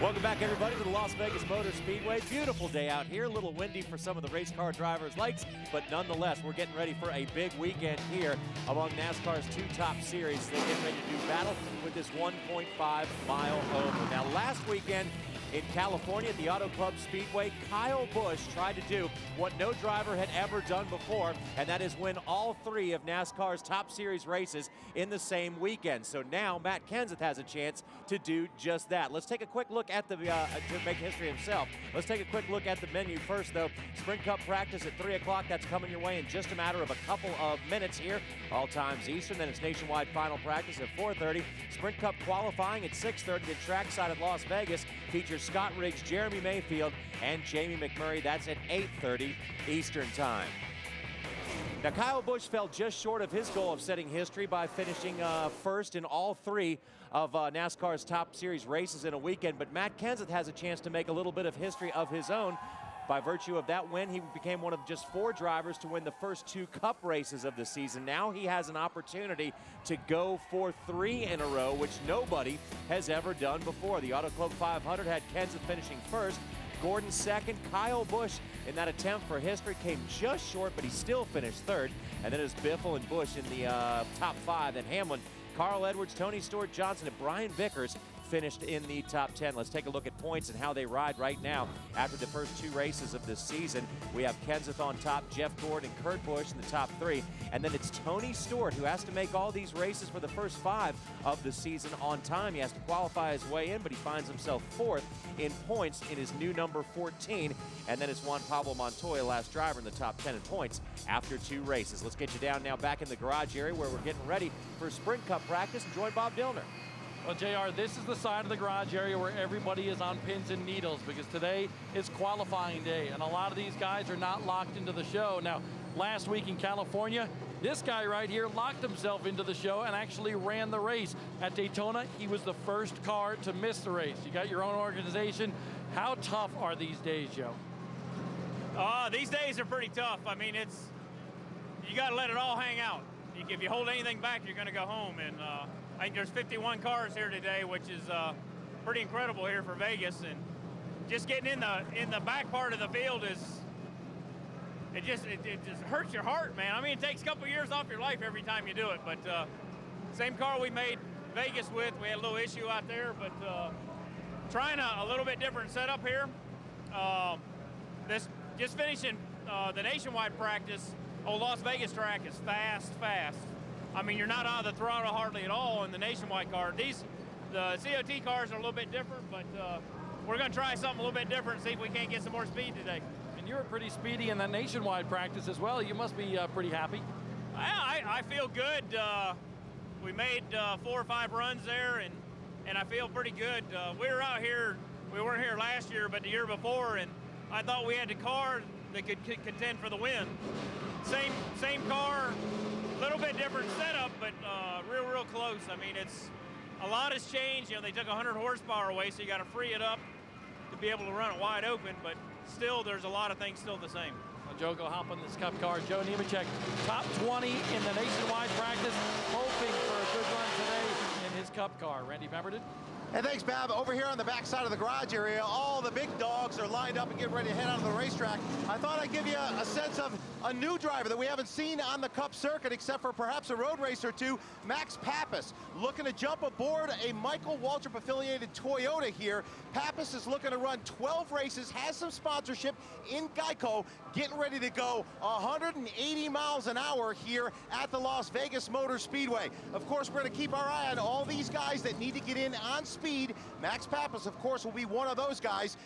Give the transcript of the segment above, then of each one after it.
Welcome back, everybody, to the Las Vegas Motor Speedway. Beautiful day out here. A little windy for some of the race car drivers' likes, but nonetheless, we're getting ready for a big weekend here among NASCAR's two top series. They get ready to do battle with this 1.5-mile oval. Now, last weekend in California at the Auto Club Speedway, Kyle Busch tried to do what no driver had ever done before, and that is win all three of NASCAR's top series races in the same weekend. So now Matt Kenseth has a chance to do just that. Let's take a quick look at the, to make history himself. Let's take a quick look at the menu first, though. Sprint Cup practice at 3 o'clock. That's coming your way in just a matter of a couple of minutes here. All times Eastern. Then it's nationwide final practice at 4:30. Sprint Cup qualifying at 6:30. The trackside at Las Vegas features Scott Riggs, Jeremy Mayfield, and Jamie McMurray. That's at 8:30 Eastern time. Now, Kyle Busch fell just short of his goal of setting history by finishing first in all three of NASCAR's top series races in a weekend, but Matt Kenseth has a chance to make a little bit of history of his own. By virtue of that win, he became one of just 4 drivers to win the first 2 Cup races of the season. Now he has an opportunity to go for 3 in a row, which nobody has ever done before. The Auto Club 500 had Kenseth finishing first, Gordon second. Kyle Busch, in that attempt for history, came just short, but he still finished third. And then it was Biffle and Busch in the top 5. Then Hamlin, Carl Edwards, Tony Stewart Johnson, and Brian Vickers finished in the top 10. Let's take a look at points and how they ride right now after the first 2 races of this season. We have Kenseth on top, Jeff Gordon and Kurt Busch in the top 3. And then it's Tony Stewart, who has to make all these races for the first 5 of the season on time. He has to qualify his way in, but he finds himself 4th in points in his new number 14. And then it's Juan Pablo Montoya, last driver in the top 10 in points after 2 races. Let's get you down now back in the garage area where we're getting ready for Sprint Cup practice and join Bob Dillner. Well, JR, this is the side of the garage area where everybody is on pins and needles because today is qualifying day, and a lot of these guys are not locked into the show. Now, last week in California, this guy right here locked himself into the show and actually ran the race. At Daytona, he was the first car to miss the race. You got your own organization. How tough are these days, Joe? These days are pretty tough. I mean, you got to let it all hang out. If you hold anything back, you're going to go home. And I think there's 51 cars here today, which is pretty incredible here for Vegas. And just getting in the back part of the field it just hurts your heart, man. I mean, it takes a couple years off your life every time you do it. But same car we made Vegas with, we had a little issue out there, but trying a little bit different setup here. Just finishing the nationwide practice. Old Las Vegas track is fast. I mean, you're not on the throttle hardly at all in the nationwide car. The COT cars are a little bit different, but we're going to try something a little bit different and see if we can't get some more speed today. And you were pretty speedy in that nationwide practice as well. You must be pretty happy. I feel good. We made 4 or 5 runs there, and I feel pretty good. We were out here, we weren't here last year, but the year before, and I thought we had the car that could contend for the win. Same car, a little bit different setup, but real close. I mean, a lot has changed. You know, they took 100 horsepower away, so you got to free it up to be able to run it wide open, but still there's a lot of things still the same. Well, Joe, go hop on this Cup car. Joe Nemechek, top 20 in the nationwide practice, hoping for a good run today in his Cup car. Randy Pemberton? Hey, thanks, Bab. Over here on the back side of the garage area, all the big dogs are lined up and getting ready to head out of the racetrack. I thought I'd give you a sense of a new driver that we haven't seen on the Cup circuit, except for perhaps a road race or two. Max Pappas looking to jump aboard a Michael Waltrip-affiliated Toyota here. Pappas is looking to run 12 races, has some sponsorship in Geico, getting ready to go 180 miles an hour here at the Las Vegas Motor Speedway. Of course, we're going to keep our eye on all these guys that need to get in on speed. Max Pappas, of course, will be one of those guys.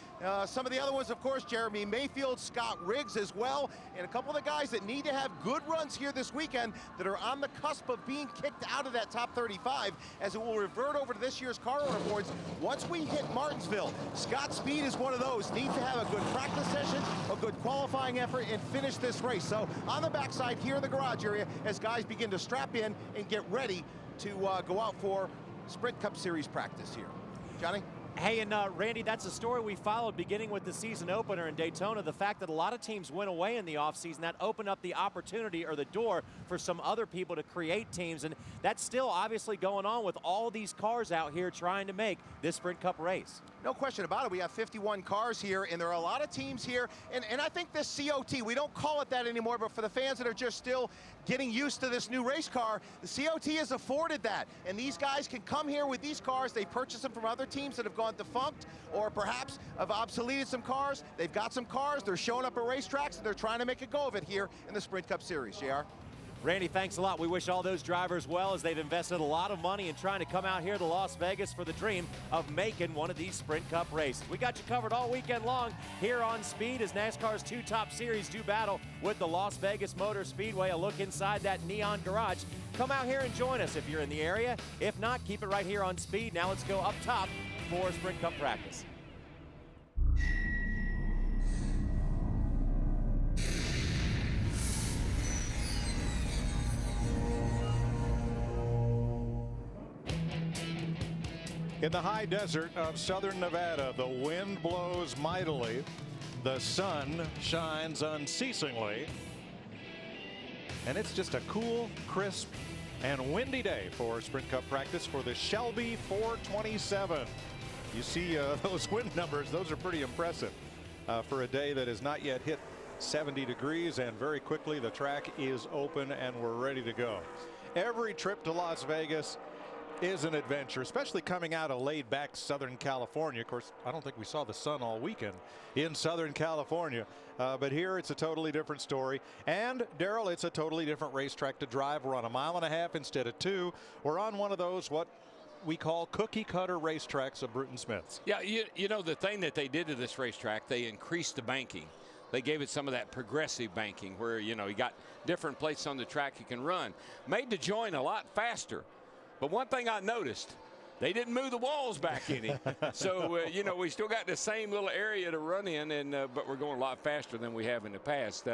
Some of the other ones, of course, Jeremy Mayfield, Scott Riggs as well, and a couple of the guys that need to have good runs here this weekend that are on the cusp of being kicked out of that top 35, as it will revert over to this year's car order boards once we hit Martinsville. Scott Speed is one of those. Needs to have a good practice session, a good qualifying effort, and finish this race. So on the backside here in the garage area, as guys begin to strap in and get ready to go out for Sprint Cup Series practice here. Johnny? Hey, and Randy, that's a story we followed beginning with the season opener in Daytona. The fact that a lot of teams went away in the offseason, that opened up the opportunity or the door for some other people to create teams. And that's still obviously going on with all these cars out here trying to make this Sprint Cup race. No question about it. We have 51 cars here, and there are a lot of teams here. And I think this COT, we don't call it that anymore, but for the fans that are just still getting used to this new race car, the COT has afforded that. And these guys can come here with these cars. They purchase them from other teams that have gone defunct or perhaps have obsoleted some cars. They've got some cars. They're showing up at racetracks, and they're trying to make a go of it here in the Sprint Cup Series. JR? Randy, thanks a lot. We wish all those drivers well, as they've invested a lot of money in trying to come out here to Las Vegas for the dream of making one of these Sprint Cup races. We got you covered all weekend long here on Speed as NASCAR's two top series do battle with the Las Vegas Motor Speedway. A look inside that neon garage. Come out here and join us if you're in the area. If not, keep it right here on Speed. Now let's go up top for Sprint Cup practice. In the high desert of southern Nevada, the wind blows mightily. The sun shines unceasingly. And it's just a cool, crisp, and windy day for Sprint Cup practice for the Shelby 427. You see those wind numbers, those are pretty impressive for a day that has not yet hit 70 degrees, and very quickly the track is open and we're ready to go. Every trip to Las Vegas is an adventure, especially coming out of laid-back Southern California. Of course, I don't think we saw the sun all weekend in Southern California, but here it's a totally different story. And Darrell, it's a totally different racetrack to drive. We're on 1.5 miles instead of 2. We're on one of those what we call cookie-cutter racetracks of Bruton Smith's. Yeah, you know, the thing that they did to this racetrack, they increased the banking. They gave it some of that progressive banking where, you know, you got different places on the track you can run. Made the joint a lot faster. But one thing I noticed, they didn't move the walls back any. So, you know, we still got the same little area to run in, and but we're going a lot faster than we have in the past.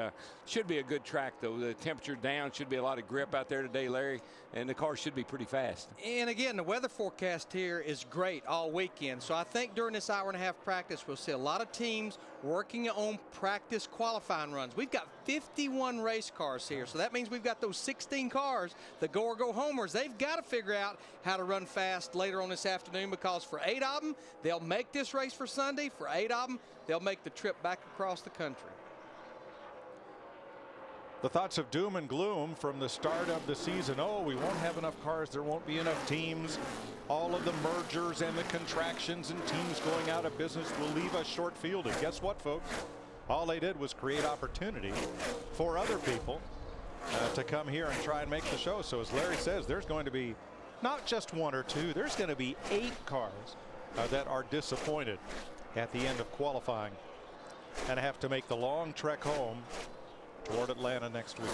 Should be a good track, though. The temperature down, should be a lot of grip out there today, Larry, and the car should be pretty fast. And again, the weather forecast here is great all weekend. So I think during this 1.5 hour practice, we'll see a lot of teams working on practice qualifying runs. We've got 51 race cars here, so that means we've got those 16 cars, the go or go homers. They've got to figure out how to run fast later on this afternoon, because for 8 of them, they'll make this race for Sunday. For 8 of them, they'll make the trip back across the country. The thoughts of doom and gloom from the start of the season. Oh, we won't have enough cars. There won't be enough teams. All of the mergers and the contractions and teams going out of business will leave us short fielded. Guess what, folks? All they did was create opportunity for other people to come here and try and make the show. So as Larry says, there's going to be not just 1 or 2. There's going to be 8 cars that are disappointed at the end of qualifying and have to make the long trek home toward Atlanta next week.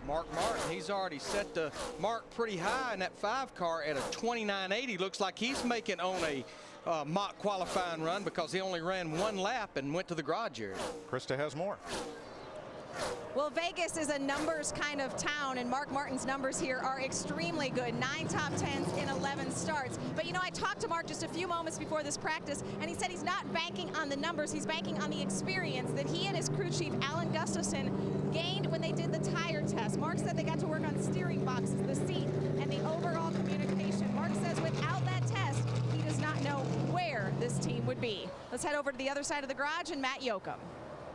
Mark Martin, he's already set the mark pretty high in that 5 car at a 29.80. Looks like he's making on a mock qualifying run, because he only ran 1 lap and went to the garage area. Krista has more. Well, Vegas is a numbers kind of town, and Mark Martin's numbers here are extremely good. 9 top 10s in 11 starts. But, you know, I talked to Mark just a few moments before this practice, and he said he's not banking on the numbers. He's banking on the experience that he and his crew chief, Alan Gustafson, gained when they did the tire test. Mark said they got to work on steering boxes, the seat, and the overall communication. Mark says without that test, he does not know where this team would be. Let's head over to the other side of the garage and Matt Yoakum.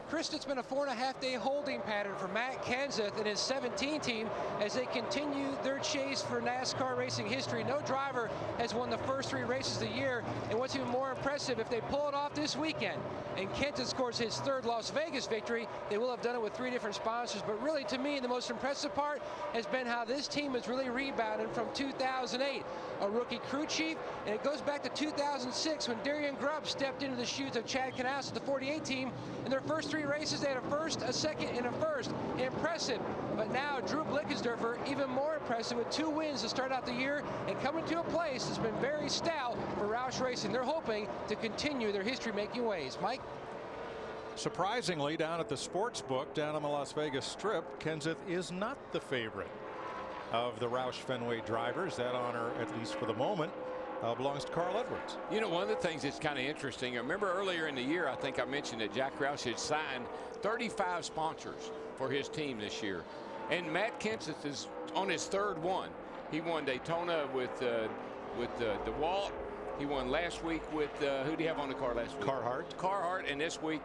Chris, it's been a 4.5-day holding pattern for Matt Kenseth and his 17 team as they continue their chase for NASCAR racing history. No driver has won the first 3 races of the year, and what's even more impressive, if they pull it off this weekend and Kenseth scores his 3rd Las Vegas victory, they will have done it with 3 different sponsors. But really, to me, the most impressive part has been how this team has really rebounded from 2008. A rookie crew chief, and it goes back to 2006 when Darian Grubb stepped into the shoes of Chad Knaus with the 48 team. In their first 3 races, they had a 1st, a 2nd, and a 1st. Impressive. But now Drew Blickensderfer, even more impressive, with 2 wins to start out the year and coming to a place that's been very stout for Roush Racing. They're hoping to continue their history-making ways. Mike? Surprisingly, down at the sports book down on the Las Vegas Strip, Kenseth is not the favorite of the Roush Fenway drivers. That honor, at least for the moment, belongs to Carl Edwards. You know, one of the things that's kind of interesting, I remember earlier in the year, I think I mentioned that Jack Roush had signed 35 sponsors for his team this year. And Matt Kenseth is on his 3rd one. He won Daytona with DeWalt. He won last week with, who did he have on the car last week? Carhartt, and this week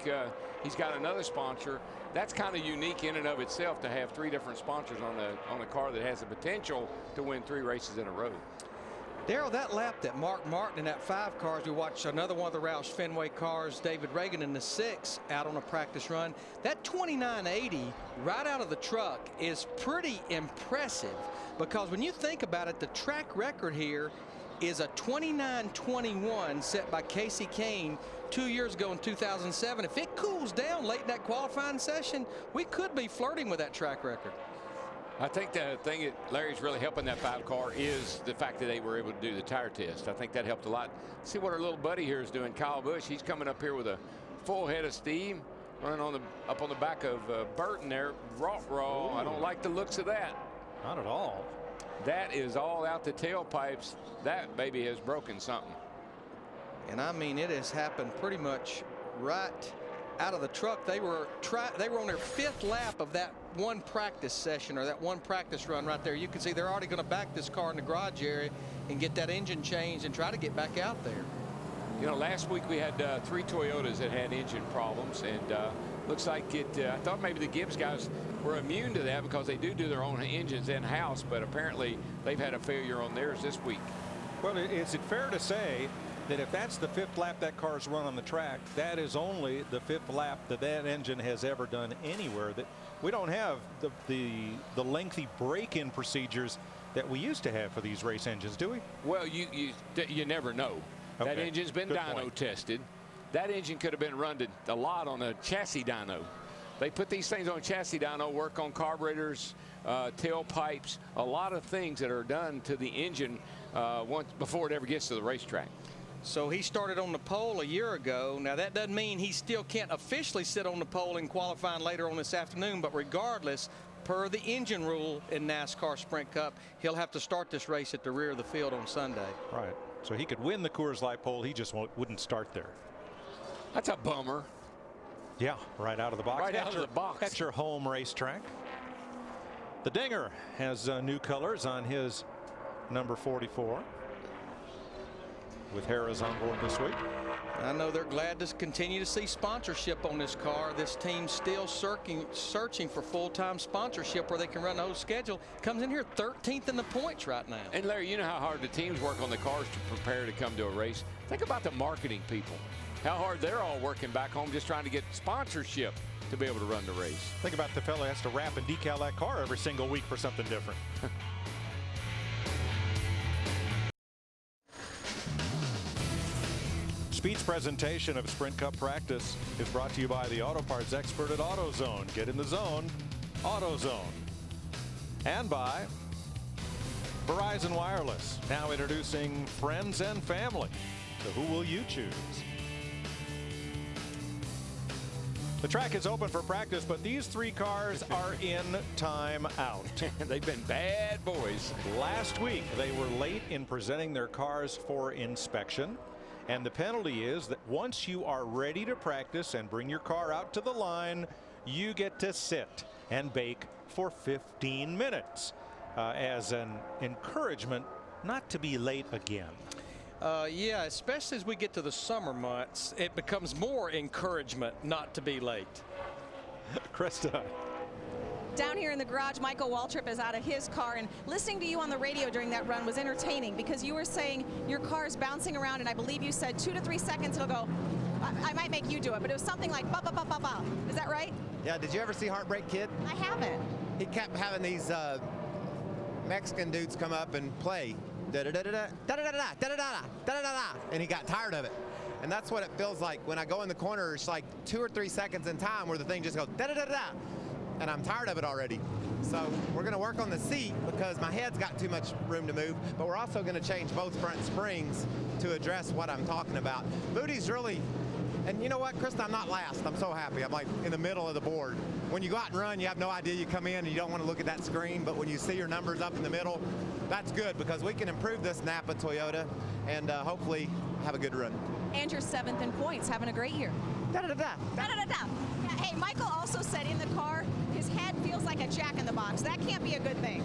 he's got another sponsor. That's kind of unique in and of itself to have 3 different sponsors on a car that has the potential to win 3 races in a row. Daryl, that lap that Mark Martin in that 5 cars, we watched another one of the Roush Fenway cars, David Reagan in the 6 out on a practice run. That 29.80 right out of the truck is pretty impressive, because when you think about it, the track record here is a 29.21 set by Casey Kane 2 years ago in 2007. If it cools down late in that qualifying session, we could be flirting with that track record. I think the thing that Larry's really helping that 5 car is the fact that they were able to do the tire test. I think that helped a lot. See what our little buddy here is doing, Kyle Busch. He's coming up here with a full head of steam, running up on the back of Burton there. Raw. I don't like the looks of that. Not at all. That is all out the tailpipes. That baby has broken something. And I mean, it has happened pretty much right out of the truck. They were on their 5th lap of that one practice session, or that one practice run right there. You can see they're already going to back this car in the garage area and get that engine changed and try to get back out there. You know, last week we had 3 Toyotas that had engine problems, and looks like it. I thought maybe the Gibbs guys were immune to that because they do their own engines in-house, but apparently they've had a failure on theirs this week. Well, is it fair to say that if that's the 5th lap that car's run on the track, that is only the 5th lap that engine has ever done anywhere? That we don't have the lengthy break-in procedures that we used to have for these race engines, do we? Well, you never know. Okay. That engine's been dyno tested. That engine could have been run a lot on a chassis dyno. They put these things on chassis dyno, work on carburetors, tailpipes, a lot of things that are done to the engine before it ever gets to the racetrack. So he started on the pole a year ago. Now that doesn't mean he still can't officially sit on the pole in qualifying later on this afternoon, but regardless, per the engine rule in NASCAR Sprint Cup, he'll have to start this race at the rear of the field on Sunday. Right. So he could win the Coors Light pole. He just wouldn't start there. That's a bummer. Yeah, right out of the box. Right out of the box. At your home racetrack. The Dinger has new colors on his number 44. With Harris on board this week. I know they're glad to continue to see sponsorship on this car. This team's still searching for full-time sponsorship where they can run the whole schedule. Comes in here 13th in the points right now. And Larry, you know how hard the teams work on the cars to prepare to come to a race. Think about the marketing people. How hard they're all working back home just trying to get sponsorship to be able to run the race. Think about the fella has to wrap and decal that car every single week for something different. Speed's presentation of Sprint Cup practice is brought to you by the auto parts expert at AutoZone. Get in the zone, AutoZone. And by Verizon Wireless, now introducing friends and family. So who will you choose? The track is open for practice, but these 3 cars are in time out. They've been bad boys. Last week, they were late in presenting their cars for inspection. And the penalty is that once you are ready to practice and bring your car out to the line, you get to sit and bake for 15 minutes as an encouragement not to be late again. Yeah, especially as we get to the summer months, it becomes more encouragement not to be late. Krista. Down here in the garage, Michael Waltrip is out of his car, and listening to you on the radio during that run was entertaining because you were saying your car is bouncing around, and I believe you said 2 to 3 seconds it'll go. I might make you do it, but it was something like ba ba ba ba ba. Is that right? Yeah, did you ever see Heartbreak Kid? I haven't. He kept having these Mexican dudes come up and play da da da da da da da da da da da da da, and he got tired of it. And that's what it feels like when I go in the corner. It's like 2 or 3 seconds in time where the thing just goes da da da da. And I'm tired of it already. So we're going to work on the seat because my head's got too much room to move, but we're also going to change both front springs to address what I'm talking about. Booty's really, and you know what, Krista, I'm not last. I'm so happy. I'm like in the middle of the board. When you go out and run, you have no idea. You come in and you don't want to look at that screen, but when you see your numbers up in the middle, that's good because we can improve this Napa Toyota and hopefully have a good run. And you're 7th in points, having a great year. Da-da-da-da. Da-da-da-da. Yeah, hey, Michael also said in the car, his head feels like a jack in the box. That can't be a good thing.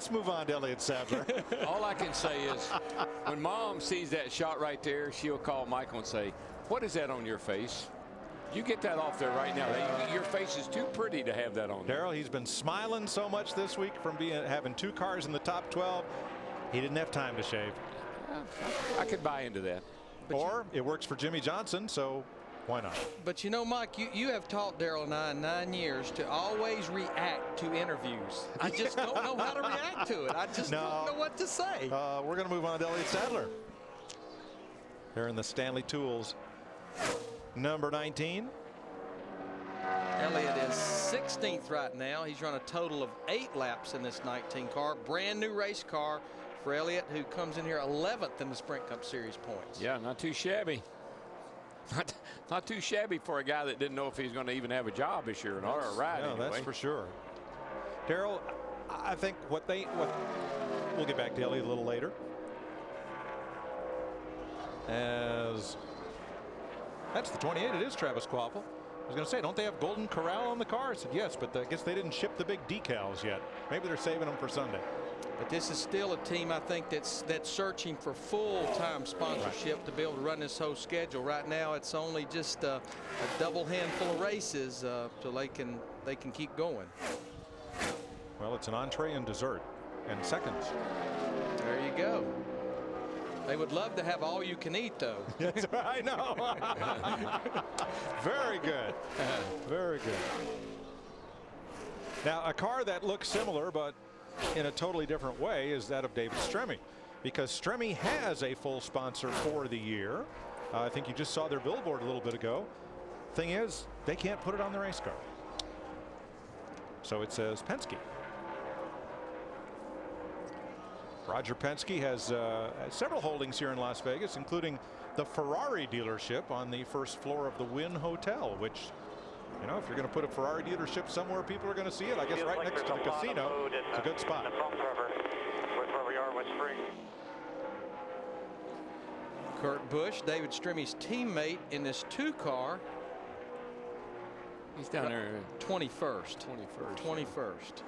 Let's move on to Elliott Sadler. All I can say is when Mom sees that shot right there, she'll call Michael and say, what is that on your face? You get that off there right now. Your face is too pretty to have that on there. Darrell, he's been smiling so much this week from having 2 cars in the top 12. He didn't have time to shave. I could buy into that. Or it works for Jimmy Johnson, so why not? But you know, Mike, you have taught Darrell and I in 9 years to always react to interviews. I just don't know how to react to it. I just don't know what to say. We're going to move on to Elliott Sadler. They're in the Stanley Tools. Number 19. Elliott is 16th right now. He's run a total of 8 laps in this 19 car. Brand new race car for Elliott, who comes in here 11th in the Sprint Cup Series points. Yeah, not too shabby. Not too shabby for a guy that didn't know if he's going to even have a job this year or not, or a ride anyway. That's for sure. Darrell, I think what we'll get back to Elliott a little later. As that's the 28. It is Travis Kvapil. I was going to say, don't they have Golden Corral on the car? I said yes, but I guess they didn't ship the big decals yet. Maybe they're saving them for Sunday. But this is still a team, I think, that's searching for full-time sponsorship to be able to run this whole schedule. Right now, it's only just a double handful of races, so they can keep going. Well, it's an entree and dessert and seconds. There you go. They would love to have all you can eat, though. Yes, I know. Very good. Very good. Now, a car that looks similar, but in a totally different way, is that of David Stremme, because Stremme has a full sponsor for the year. I think you just saw their billboard a little bit ago. Thing is, they can't put it on the race car. So it says Penske. Roger Penske has several holdings here in Las Vegas, including the Ferrari dealership on the first floor of the Wynn Hotel, which, you know, if you're going to put a Ferrari dealership somewhere people are going to see it, I guess right next to the casino, it's a good spot. Where we are, West Spring. Kurt Busch, David Stremme's teammate in this 2 car. He's down there 21st. 21st.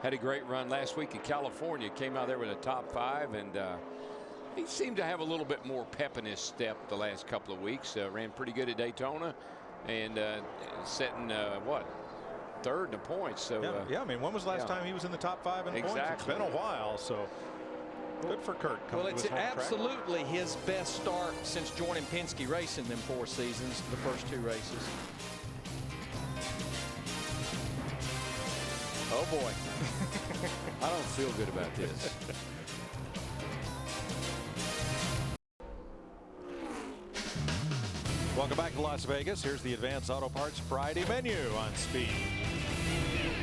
Had a great run last week in California. Came out there with a top 5, and he seemed to have a little bit more pep in his step the last couple of weeks. Ran pretty good at Daytona, and setting what, 3rd in the points. So yeah, I mean, when was the last time he was in the top 5 in points? It's been a while, so good for Kurt. Well, it's absolutely his best start since joining Penske Racing in 4 seasons, the first 2 races. Oh boy. I don't feel good about this. Welcome back to Las Vegas. Here's the Advance Auto Parts Friday menu on Speed.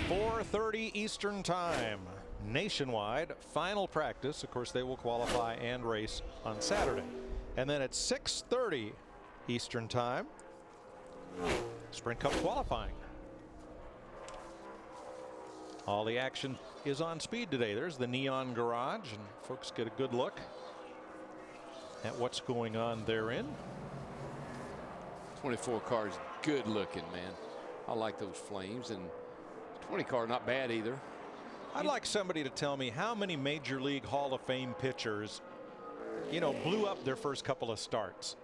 4:30 Eastern Time. Nationwide final practice. Of course, they will qualify and race on Saturday. And then at 6:30 Eastern Time, Sprint Cup qualifying. All the action is on Speed today. There's the Neon Garage, and folks get a good look at what's going on therein. 24 cars, good looking, man. I like those flames, and 20 car not bad either. I'd like somebody to tell me how many Major League Hall of Fame pitchers, you know, blew up their first couple of starts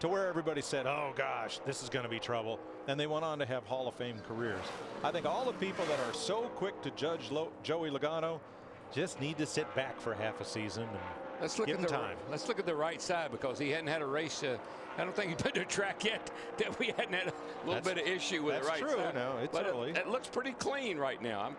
to where everybody said, oh gosh, this is going to be trouble, and they went on to have Hall of Fame careers. I think all the people that are so quick to judge Joey Logano just need to sit back for half a season and let's look give at him the time. Let's look at the right side, because he hadn't had a race. I don't think he's been to a track yet that we hadn't had a little bit of issue with the right that's true. side. No, it's but early. It looks pretty clean right now. I'm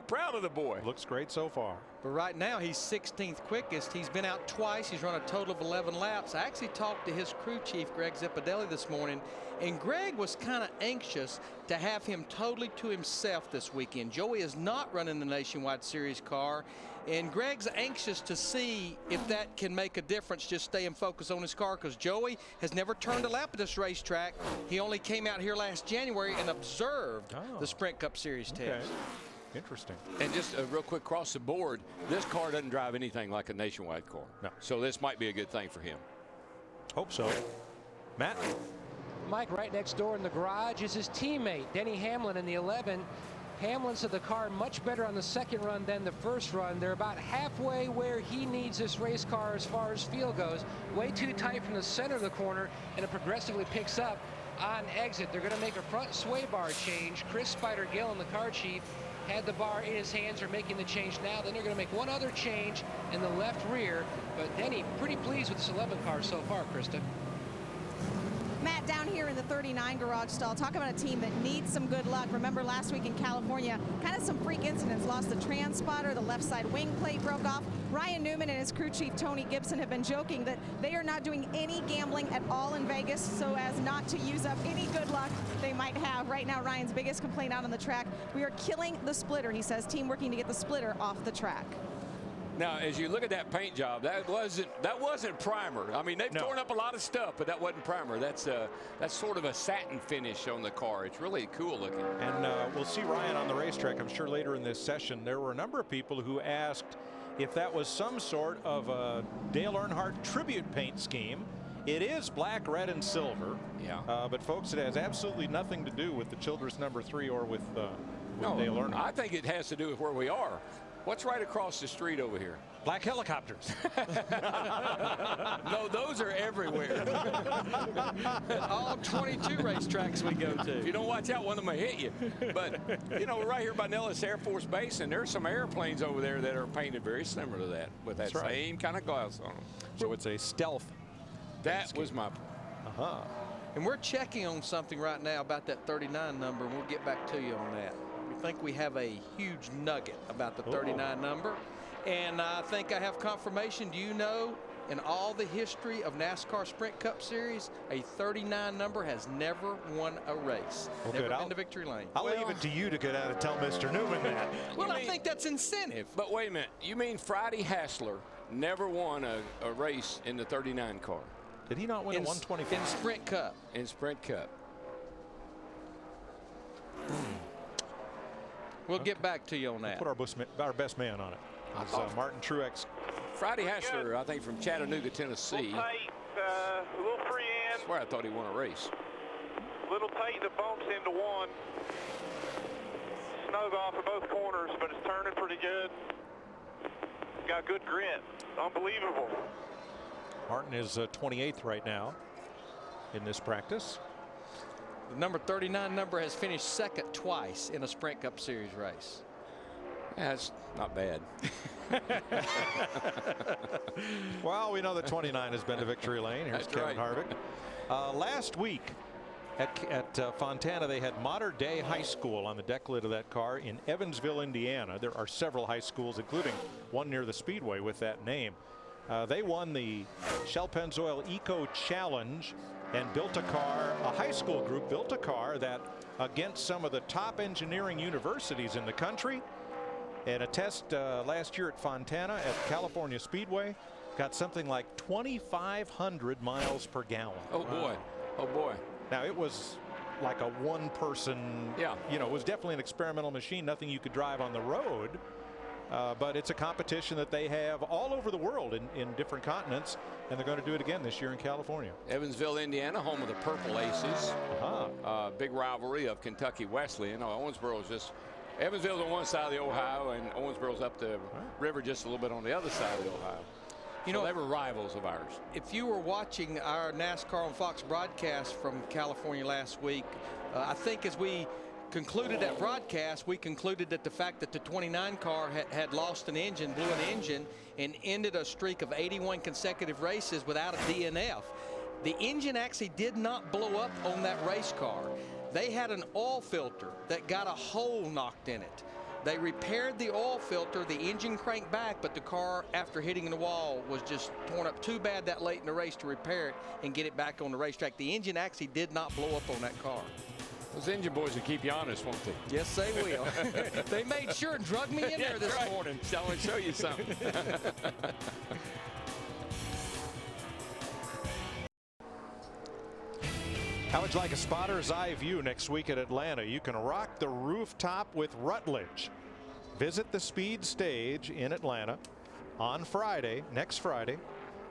proud of the boy. Looks great so far. But right now he's 16th quickest. He's been out twice. He's run a total of 11 laps. I actually talked to his crew chief, Greg Zippadelli, this morning, and Greg was kind of anxious to have him totally to himself this weekend. Joey is not running the Nationwide Series car, and Greg's anxious to see if that can make a difference, just staying focused on his car, because Joey has never turned a lap at this racetrack. He only came out here last January and observed the Sprint Cup Series test. Interesting. And just real quick, across the board, this car doesn't drive anything like a Nationwide car. No. So this might be a good thing for him. Hope so. Matt? Mike, right next door in the garage is his teammate, Denny Hamlin, in the 11. Hamlin said the car much better on the second run than the first run. They're about halfway where he needs this race car as far as feel goes. Way too tight from the center of the corner, and it progressively picks up on exit. They're going to make a front sway bar change. Chris Spider-Gill in the car chief had the bar in his hands. Are making the change now. Then they're going to make one other change in the left rear. But Denny pretty pleased with this 11 car so far, Krista. Matt, down here in the 39 garage stall, talk about a team that needs some good luck. Remember last week in California, kind of some freak incidents. Lost the transponder, the left side wing plate broke off. Ryan Newman and his crew chief Tony Gibson have been joking that they are not doing any gambling at all in Vegas so as not to use up any good luck they might have. Right now, Ryan's biggest complaint out on the track, we are killing the splitter. He says team working to get the splitter off the track. Now, as you look at that paint job, that wasn't primer. I mean, they've torn up a lot of stuff, but that wasn't primer. That's sort of a satin finish on the car. It's really cool looking. And we'll see Ryan on the racetrack, I'm sure, later in this session. There were a number of people who asked if that was some sort of a Dale Earnhardt tribute paint scheme. It is black, red, and silver. Yeah. But folks, it has absolutely nothing to do with the Childress #3 or with Dale Earnhardt. I think it has to do with where we are. What's right across the street over here? Black helicopters. No, those are everywhere. All 22 racetracks we go to. If you don't watch out, one of them will hit you. But, you know, we're right here by Nellis Air Force Base, and there's some airplanes over there that are painted very similar to that, with that same kind of glass on them. So it's a stealth. That was my point. And we're checking on something right now about that 39 number, and we'll get back to you on that. We think we have a huge nugget about the 39 number. And I think I have confirmation. Do you know, in all the history of NASCAR Sprint Cup Series, a 39 number has never won a race. Well, never good. been to victory lane. I'll leave it to you to get out and tell Mr. Newman that. Well, I think that's incentive. But wait a minute. You mean Friday Hassler never won a race in the 39 car? Did he not win a 125? In Sprint Cup. In Sprint Cup. We'll get back to you on that. We'll put our best man on it. Martin Truex. Friday Hassler, I think, from Chattanooga, Tennessee. Little tight, a little free end. I swear I thought he won a race. Little tight, the bumps into one. Snug off of both corners, but it's turning pretty good. Got good grit. Unbelievable. Martin is 28th right now in this practice. The number 39 number has finished second twice in a Sprint Cup Series race. Yeah, that's not bad. Well, we know that 29 has been to victory lane. Here's Kevin Harvick. Last week at Fontana, they had Modern Day High School on the deck lid of that car in Evansville, Indiana. There are several high schools, including one near the Speedway with that name. They won the Shell Pennzoil Eco Challenge and built a car, a high school group built a car that against some of the top engineering universities in the country. And a test last year at Fontana at California Speedway got something like 2,500 miles per gallon. Oh, boy. Oh, boy. Now, it was like a one-person, you know, it was definitely an experimental machine, nothing you could drive on the road. But it's a competition that they have all over the world in different continents, and they're going to do it again this year in California. Evansville, Indiana, home of the Purple Aces. Big rivalry of Kentucky Wesleyan. Owensboro is just Evansville's on one side of the Ohio, and Owensboro's up the river just a little bit on the other side of the Ohio. You know, they were rivals of ours. If you were watching our NASCAR on Fox broadcast from California last week, I think as we concluded that broadcast, we concluded that the fact that the 29 car had lost an engine, blew an engine, and ended a streak of 81 consecutive races without a DNF. The engine actually did not blow up on that race car. They had an oil filter that got a hole knocked in it. They repaired the oil filter, the engine cranked back, but the car, after hitting the wall, was just torn up too bad that late in the race to repair it and get it back on the racetrack. The engine actually did not blow up on that car. Those engine boys will keep you honest, won't they? Yes, they will. They made sure and drug me in there this morning. So I want to show you something. How would you like a spotter's eye view next week at Atlanta? You can rock the rooftop with Rutledge. Visit the Speed Stage in Atlanta on Friday, next Friday,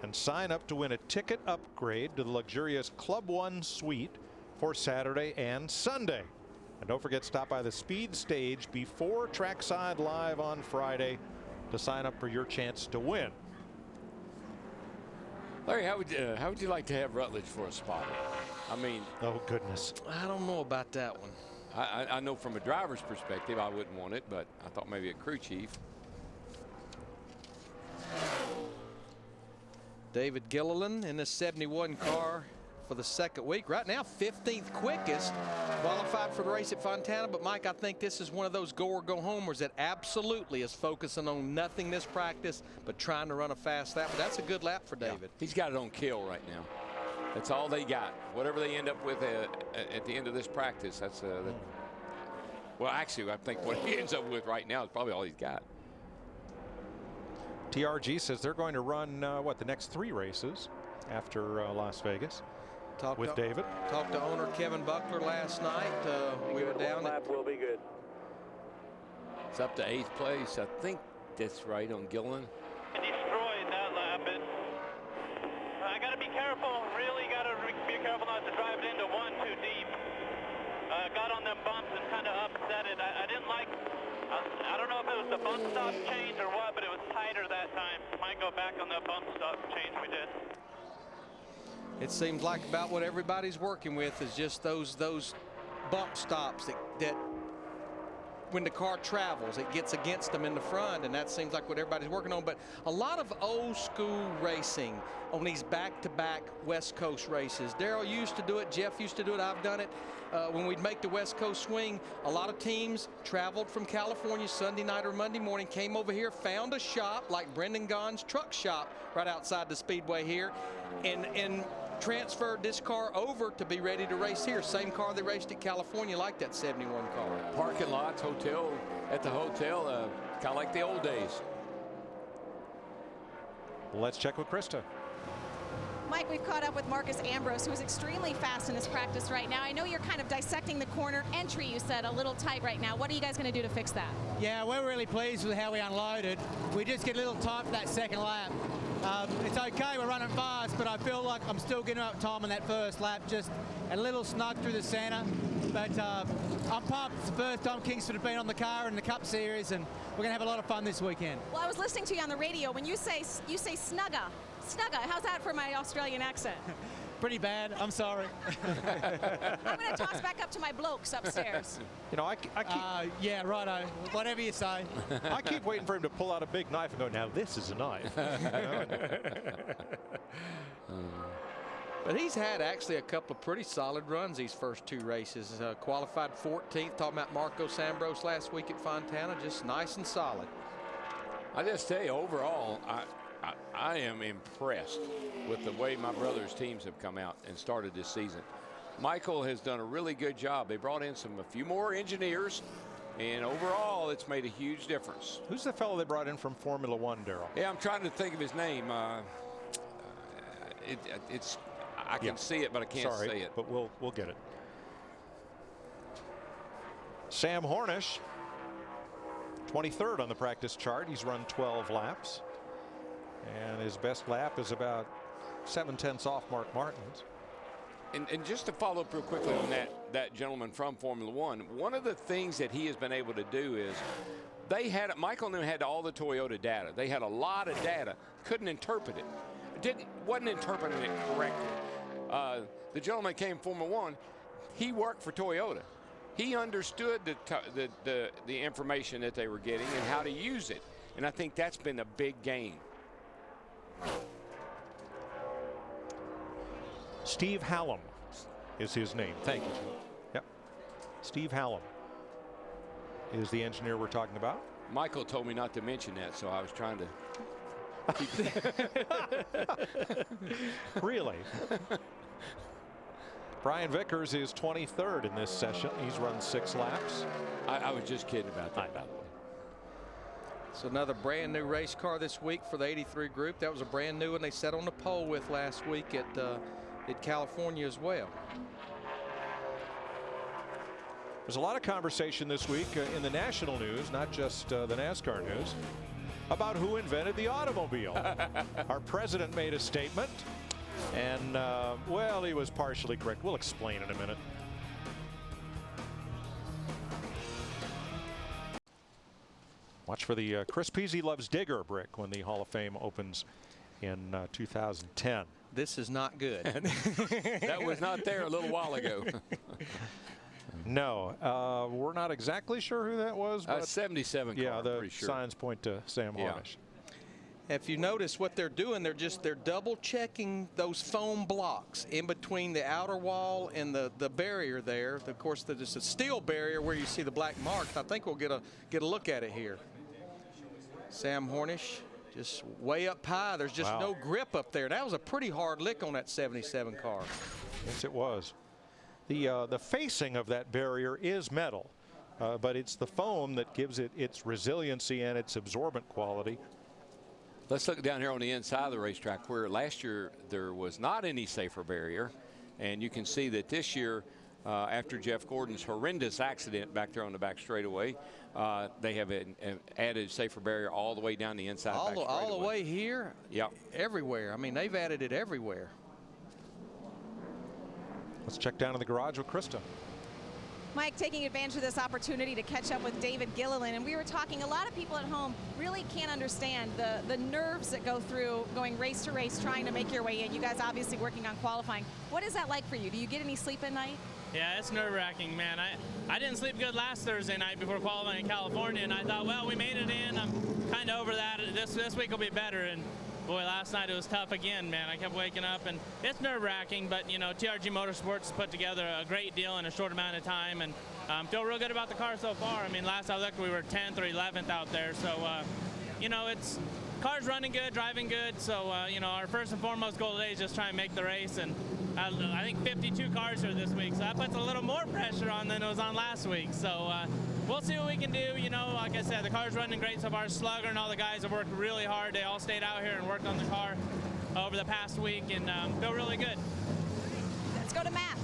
and sign up to win a ticket upgrade to the luxurious Club One suite for Saturday and Sunday. And don't forget, stop by the Speed Stage before Trackside Live on Friday to sign up for your chance to win. Larry, how would you like to have Rutledge for a spotter? I mean, oh goodness, I don't know about that one. I know from a driver's perspective I wouldn't want it, but I thought maybe a crew chief. David Gilliland in the 71 car for the second week. Right now, 15th quickest, qualified for the race at Fontana. But Mike, I think this is one of those go or go homers that absolutely is focusing on nothing this practice, but trying to run a fast lap. But that's a good lap for David. Yeah, he's got it on kill right now. That's all they got. Whatever they end up with at the end of this practice, that's well, actually, I think what he ends up with right now is probably all he's got. TRG says they're going to run the next 3 races after Las Vegas. With David. Talked to owner Kevin Buckler last night. We were down. Lap will be good. It's up to 8th place. I think that's right on Gilliland. Destroyed that lap. I got to be careful. Really got to be careful not to drive it into one too deep. Got on them bumps and kind of upset it. I didn't like. I don't know if it was the bump stop change or what, but it was tighter that time. Might go back on the bump stop change we did. It seems like about what everybody's working with is just those bump stops that when the car travels, it gets against them in the front, and that seems like what everybody's working on. But a lot of old school racing on these back-to-back West Coast races. Darrell used to do it. Jeff used to do it. I've done it. When we'd make the West Coast swing, a lot of teams traveled from California Sunday night or Monday morning, came over here, found a shop like Brendan Gaughan's truck shop right outside the Speedway here, and transferred this car over to be ready to race here. Same car they raced at California, like that 71 car. Parking lots, hotel, at the hotel, kind of like the old days. Let's check with Krista. Mike, we've caught up with Marcus Ambrose, who's extremely fast in this practice right now. I know you're kind of dissecting the corner entry, you said, a little tight right now. What are you guys going to do to fix that? Yeah, we're really pleased with how we unloaded. We just get a little tight for that second lap. It's okay, we're running fast, but I feel like I'm still getting up time on that first lap, just a little snug through the center. But I'm pumped. It's the first time Kingsford have been on the car in the Cup Series, and we're going to have a lot of fun this weekend. Well, I was listening to you on the radio. When you say snugga, how's that for my Australian accent? Pretty bad. I'm sorry. I'm going to toss back up to my blokes upstairs. You know, I keep. Yeah, righto. Whatever you say. I keep waiting for him to pull out a big knife and go, now this is a knife. But he's had actually a couple of pretty solid runs these first 2 races. Qualified 14th, talking about Marcos Ambrose last week at Fontana, just nice and solid. I just tell you, overall, I am impressed with the way my brother's teams have come out and started this season. Michael has done a really good job. They brought in a few more engineers, and overall, it's made a huge difference. Who's the fellow they brought in from Formula One, Darrell? Yeah, I'm trying to think of his name. I can see it, but I can't say it. But we'll get it. Sam Hornish, 23rd on the practice chart. He's run 12 laps. And his best lap is about 7/10 off Mark Martin's. And just to follow up real quickly on that gentleman from Formula One, one of the things that he has been able to do is Michael and them had all the Toyota data. They had a lot of data, couldn't interpret it. Wasn't interpreting it correctly. The gentleman came from Formula One. He worked for Toyota. He understood the information that they were getting and how to use it. And I think that's been a big gain. Steve Hallam is his name. Thank you. Yep. Steve Hallam is the engineer we're talking about. Michael told me not to mention that, so I was trying to keep Really? Brian Vickers is 23rd in this session. He's run 6 laps. I was just kidding about that, by the way. So another brand new race car this week for the 83 group. That was a brand new one they set on the pole with last week at California as well. There's a lot of conversation this week in the national news, not just the NASCAR news, about who invented the automobile. Our president made a statement, and well, he was partially correct. We'll explain in a minute. Watch for the Chris Peasy Loves Digger brick when the Hall of Fame opens in 2010. This is not good. That was not there a little while ago. No, we're not exactly sure who that was. But 77 car, yeah, the pretty sure. signs point to Sam Harnish. If you notice what they're doing, they're double checking those foam blocks in between the outer wall and the barrier there. Of course, there's a steel barrier where you see the black marks. I think we'll get a look at it here. Sam Harnish just way up high. There's just no grip up there. That was a pretty hard lick on that 77 car. Yes, it was. The facing of that barrier is metal, but it's the foam that gives it its resiliency and its absorbent quality. Let's look down here on the inside of the racetrack, where last year there was not any safer barrier, and you can see that this year, after Jeff Gordon's horrendous accident back there on the back straightaway, they have added safer barrier all the way down the inside. All the way here. Yep. Everywhere. I mean, they've added it everywhere. Let's check down in the garage with Krista. Mike, taking advantage of this opportunity to catch up with David Gilliland, and we were talking, a lot of people at home really can't understand the nerves that go through going race to race trying to make your way in. You guys obviously working on qualifying. What is that like for you? Do you get any sleep at night? Yeah, it's nerve-wracking, man. I didn't sleep good last Thursday night before qualifying in California, and I thought, well, we made it in. I'm kind of over that. This week will be better. And boy, last night it was tough again, man. I kept waking up, and it's nerve-wracking, but, you know, TRG Motorsports put together a great deal in a short amount of time, and feel real good about the car so far. I mean, last I looked, we were 10th or 11th out there, so, you know, car's running good, driving good, so, you know, our first and foremost goal today is just try and make the race, and I think 52 cars here this week, so that puts a little more pressure on than it was on last week, so we'll see what we can do. You know, like I said, the car's running great so far. Slugger and all the guys have worked really hard. They all stayed out here and worked on the car over the past week, and feel really good. Let's go to Matt.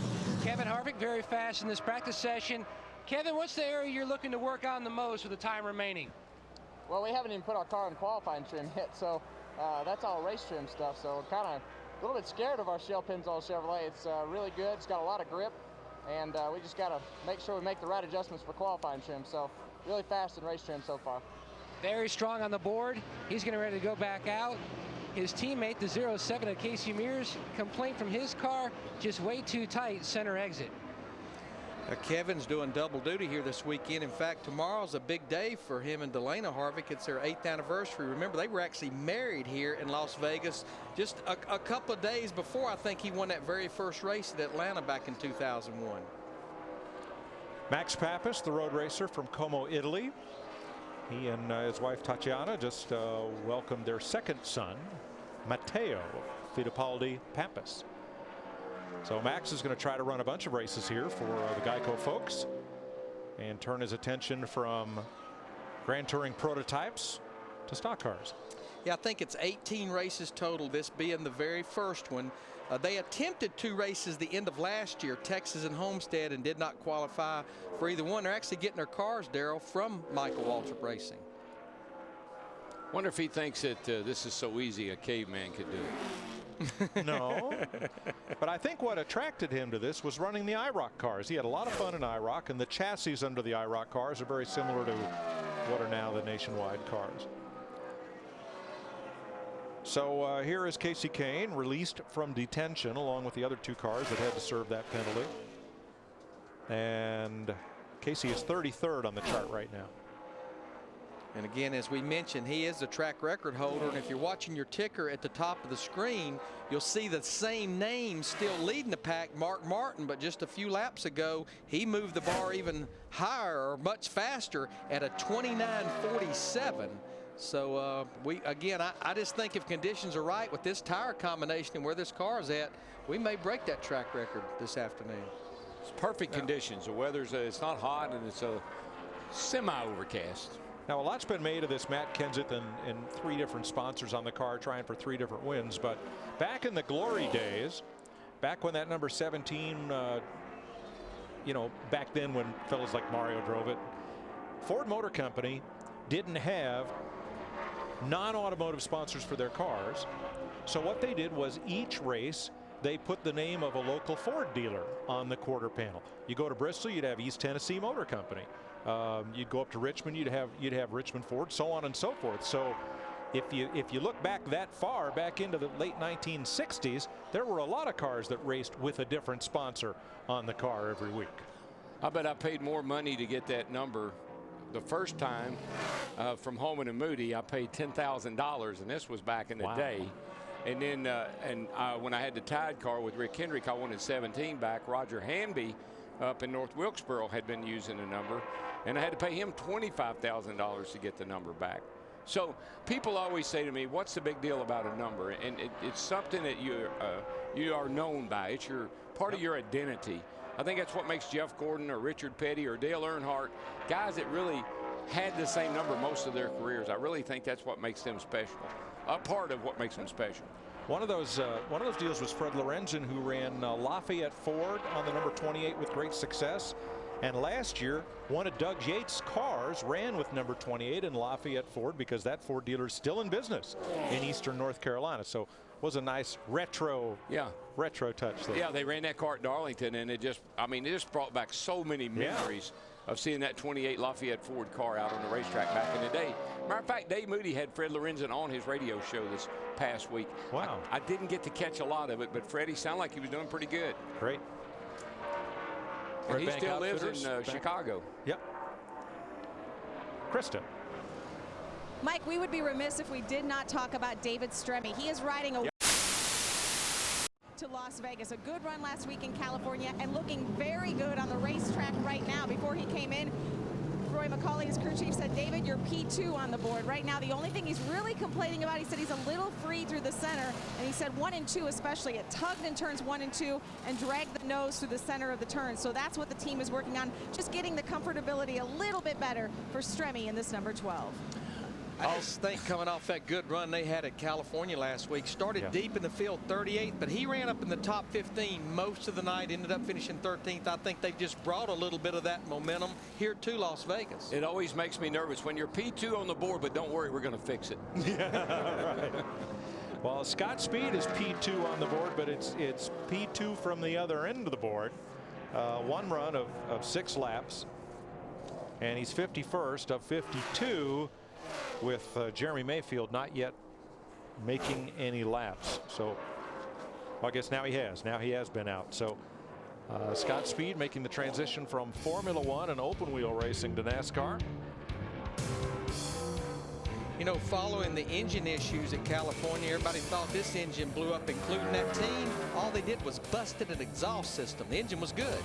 Kevin Harvick, very fast in this practice session. Kevin, what's the area you're looking to work on the most with the time remaining? Well, we haven't even put our car in qualifying trim yet, so that's all race trim stuff. So we're kind of a little bit scared of our shell Pennzoil Chevrolet. It's really good. It's got a lot of grip, and we just got to make sure we make the right adjustments for qualifying trim. So really fast in race trim so far. Very strong on the board. He's getting ready to go back out. His teammate, the 07 at Casey Mears, complaint from his car, just way too tight center exit. Kevin's doing double duty here this weekend. In fact, tomorrow's a big day for him and Delana Harvick. It's their 8th anniversary. Remember, they were actually married here in Las Vegas just a couple of days before I think he won that very first race at Atlanta back in 2001. Max Pappas, the road racer from Como, Italy. He and his wife Tatiana just welcomed their second son, Matteo Fittipaldi Pappas. So Max is going to try to run a bunch of races here for the Geico folks and turn his attention from Grand Touring prototypes to stock cars. Yeah, I think it's 18 races total, this being the very first one. They attempted 2 races the end of last year, Texas and Homestead, and did not qualify for either one. They're actually getting their cars, Darrell, from Michael Waltrip Racing. Wonder if he thinks that this is so easy a caveman could do it. No, but I think what attracted him to this was running the IROC cars. He had a lot of fun in IROC, and the chassis under the IROC cars are very similar to what are now the Nationwide cars. So here is Casey Kane, released from detention along with the other 2 cars that had to serve that penalty. And Casey is 33rd on the chart right now. And again, as we mentioned, he is the track record holder. And if you're watching your ticker at the top of the screen, you'll see the same name still leading the pack, Mark Martin. But just a few laps ago, he moved the bar even higher or much faster at a 29.47. So I just think if conditions are right with this tire combination and where this car is at, we may break that track record this afternoon. It's perfect conditions. The weather's it's not hot, and it's a semi-overcast. Now, a lot's been made of this Matt Kenseth and 3 different sponsors on the car trying for 3 different wins. But back in the glory days, back when that number 17, you know, back then when fellas like Mario drove it, Ford Motor Company didn't have non-automotive sponsors for their cars. So what they did was each race they put the name of a local Ford dealer on the quarter panel. You go to Bristol, you'd have East Tennessee Motor Company. You'd go up to Richmond, you'd have Richmond Ford, so on and so forth. So if you look back that far, back into the late 1960s, there were a lot of cars that raced with a different sponsor on the car every week. I bet I paid more money to get that number the first time from Holman and Moody. I paid $10,000, and this was back in the day. And then when I had the Tide car with Rick Hendrick, I wanted 17 back. Roger Hanby up in North Wilkesboro had been using the number, and I had to pay him $25,000 to get the number back. So people always say to me, what's the big deal about a number? And it's something that you are known by. It's part of your identity. I think that's what makes Jeff Gordon or Richard Petty or Dale Earnhardt, guys that really had the same number most of their careers. I really think that's what makes them special. A part of what makes them special. One of those deals was Fred Lorenzen, who ran Lafayette Ford on the number 28 with great success. And last year, one of Doug Yates' cars ran with number 28 in Lafayette Ford, because that Ford dealer is still in business in eastern North Carolina. So was a nice retro touch there. Yeah, they ran that car at Darlington, and it just brought back so many memories of seeing that 28 Lafayette Ford car out on the racetrack back in the day. Matter of fact, Dave Moody had Fred Lorenzen on his radio show this past week. Wow. I didn't get to catch a lot of it, but Freddie sounded like he was doing pretty good. Great. And he still lives in Chicago. Yep. Krista. Mike, we would be remiss if we did not talk about David Stremme. He is riding a to Las Vegas. A good run last week in California and looking very good on the racetrack right now. Before he came in, Roy McCauley, his crew chief, said, David, you're P2 on the board right now. The only thing he's really complaining about, he said he's a little free through the center, and he said 1 and 2 especially. It tugged in turns 1 and 2 and dragged the nose through the center of the turn. So that's what the team is working on, just getting the comfortability a little bit better for Stremme in this number 12. I just think coming off that good run they had at California last week, started deep in the field, 38th, but he ran up in the top 15 most of the night, ended up finishing 13th. I think they've just brought a little bit of that momentum here to Las Vegas. It always makes me nervous when you're P2 on the board, but don't worry, we're going to fix it. Right. Well, Scott Speed is P2 on the board, but it's P2 from the other end of the board. One run of 6 laps, and he's 51st of 52. With Jeremy Mayfield not yet making any laps. So I guess now he has been out. So Scott Speed making the transition from Formula One and open wheel racing to NASCAR. You know, following the engine issues at California, everybody thought this engine blew up, including that team. All they did was busted an exhaust system. The engine was good.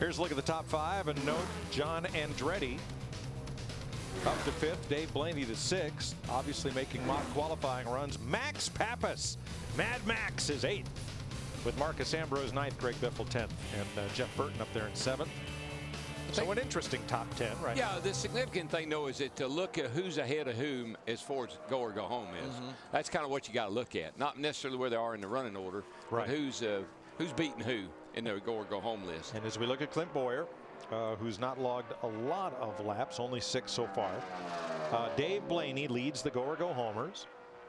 Here's a look at the top 5, and note John Andretti up to 5th, Dave Blaney to 6th, obviously making mock qualifying runs. Max Pappas, Mad Max, is 8th, with Marcus Ambrose 9th, Greg Biffle 10th, and Jeff Burton up there in 7th. So an interesting top 10, right? Yeah, the significant thing, though, is that to look at who's ahead of whom as far as go or go home is. That's kind of what you got to look at, not necessarily where they are in the running order, but who's beating who in their go or go home list. And as we look at Clint Boyer, who's not logged a lot of laps, only 6 so far. Dave Blaney leads the go or go homers.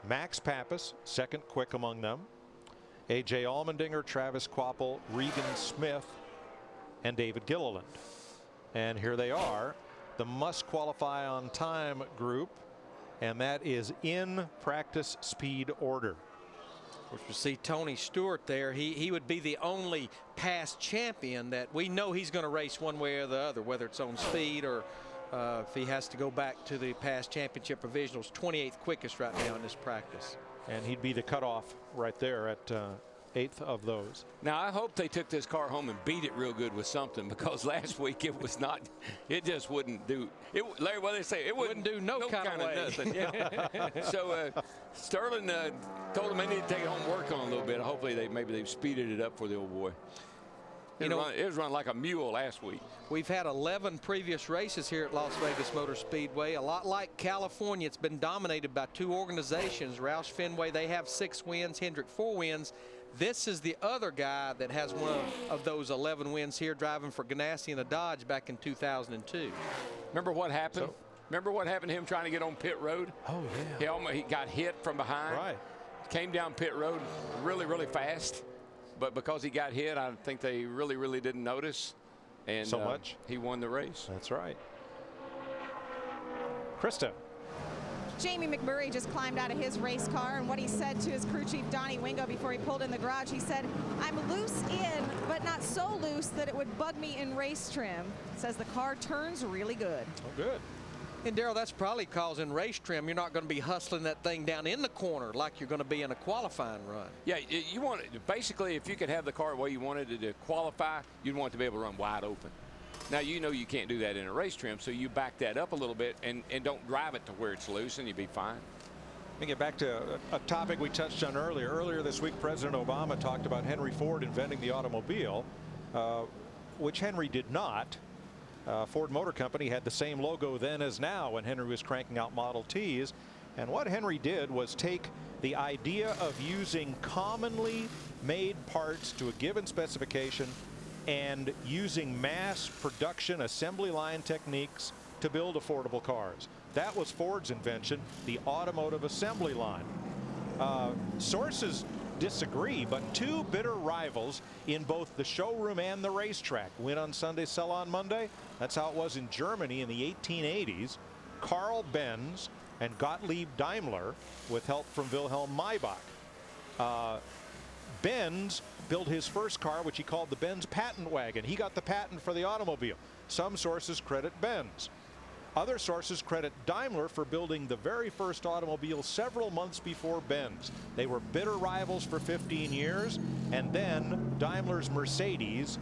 Max Pappas, second quick among them. A.J. Allmendinger, Travis Kvapil, Regan Smith, and David Gilliland. And here they are, the must qualify on time group, and that is in practice speed order. Which we see Tony Stewart there. He would be the only past champion that we know he's going to race one way or the other, whether it's on speed or if he has to go back to the past championship provisionals. 28th quickest right now in this practice. And he'd be the cutoff right there at 8th of those. Now I hope they took this car home and beat it real good with something, because last week it was not, it just wouldn't do it. Larry, what they say, it wouldn't do no kind of way. Nothing. Yeah. So Sterling told them they need to take it home and work on it a little bit. Hopefully maybe they've speeded it up for the old boy. It was run like a mule last week. We've had 11 previous races here at Las Vegas Motor Speedway. A lot like California, it's been dominated by 2 organizations. Roush Fenway, they have 6 wins, Hendrick 4 wins. This is the other guy that has one of those 11 wins here, driving for Ganassi in a Dodge back in 2002. Remember what happened? Remember what happened to him trying to get on pit road? Oh, yeah. He got hit from behind. Right. Came down pit road really, really fast. But because he got hit, I think they really, really didn't notice. And so much. He won the race. That's right. Krista. Jamie McMurray just climbed out of his race car, and what he said to his crew chief, Donnie Wingo, before he pulled in the garage, he said, "I'm loose in, but not so loose that it would bug me in race trim." Says the car turns really good. Oh, good. And Darrell, that's probably because in race trim, you're not going to be hustling that thing down in the corner like you're going to be in a qualifying run. Yeah, you want it, basically, if you could have the car the way you wanted it to qualify, you'd want it to be able to run wide open. Now, you know you can't do that in a race trim, so you back that up a little bit and don't drive it to where it's loose, and you'll be fine. Let me get back to a topic we touched on earlier. Earlier this week, President Obama talked about Henry Ford inventing the automobile, which Henry did not. Ford Motor Company had the same logo then as now when Henry was cranking out Model Ts. And what Henry did was take the idea of using commonly made parts to a given specification and using mass production assembly line techniques to build affordable cars. That was Ford's invention, the automotive assembly line. Sources disagree, but two bitter rivals in both the showroom and the racetrack win on Sunday, sell on Monday. That's how it was in Germany in the 1880s. Carl Benz and Gottlieb Daimler, with help from Wilhelm Maybach. Benz built his first car, which he called the Benz patent wagon. He got the patent for the automobile. Some sources credit Benz. Other sources credit Daimler for building the very first automobile several months before Benz. They were bitter rivals for 15 years, and then Daimler's Mercedes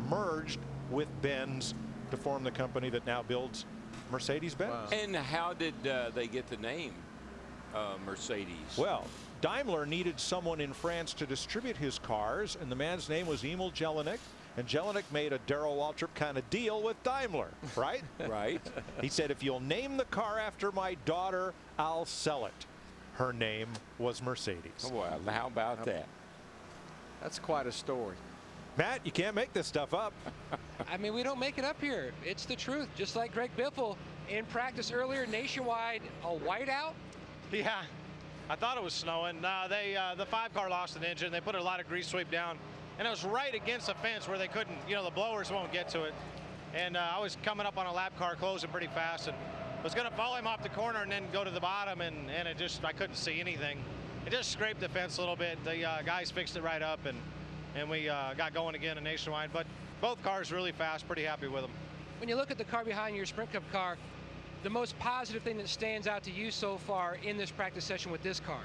merged with Benz to form the company that now builds Mercedes-Benz. Wow. And how did they get the name Mercedes? Well, Daimler needed someone in France to distribute his cars, and the man's name was Emil Jelinek. And Jelinek made a Darrell Waltrip kind of deal with Daimler, right? Right. He said, if you'll name the car after my daughter, I'll sell it. Her name was Mercedes. Oh, well, how about that? That's quite a story. Matt, you can't make this stuff up. I mean, we don't make it up here. It's the truth. Just like Greg Biffle in practice earlier, nationwide, a whiteout. Yeah, I thought it was snowing. The 5-car lost an engine. They put a lot of grease sweep down, and it was right against the fence where they couldn't, the blowers won't get to it. And I was coming up on a lap car, closing pretty fast, and was going to follow him off the corner and then go to the bottom, and I couldn't see anything. It just scraped the fence a little bit. The guys fixed it right up, and we got going again in Nationwide. But both cars really fast, pretty happy with them. When you look at the car behind your Sprint Cup car, the most positive thing that stands out to you so far in this practice session with this car?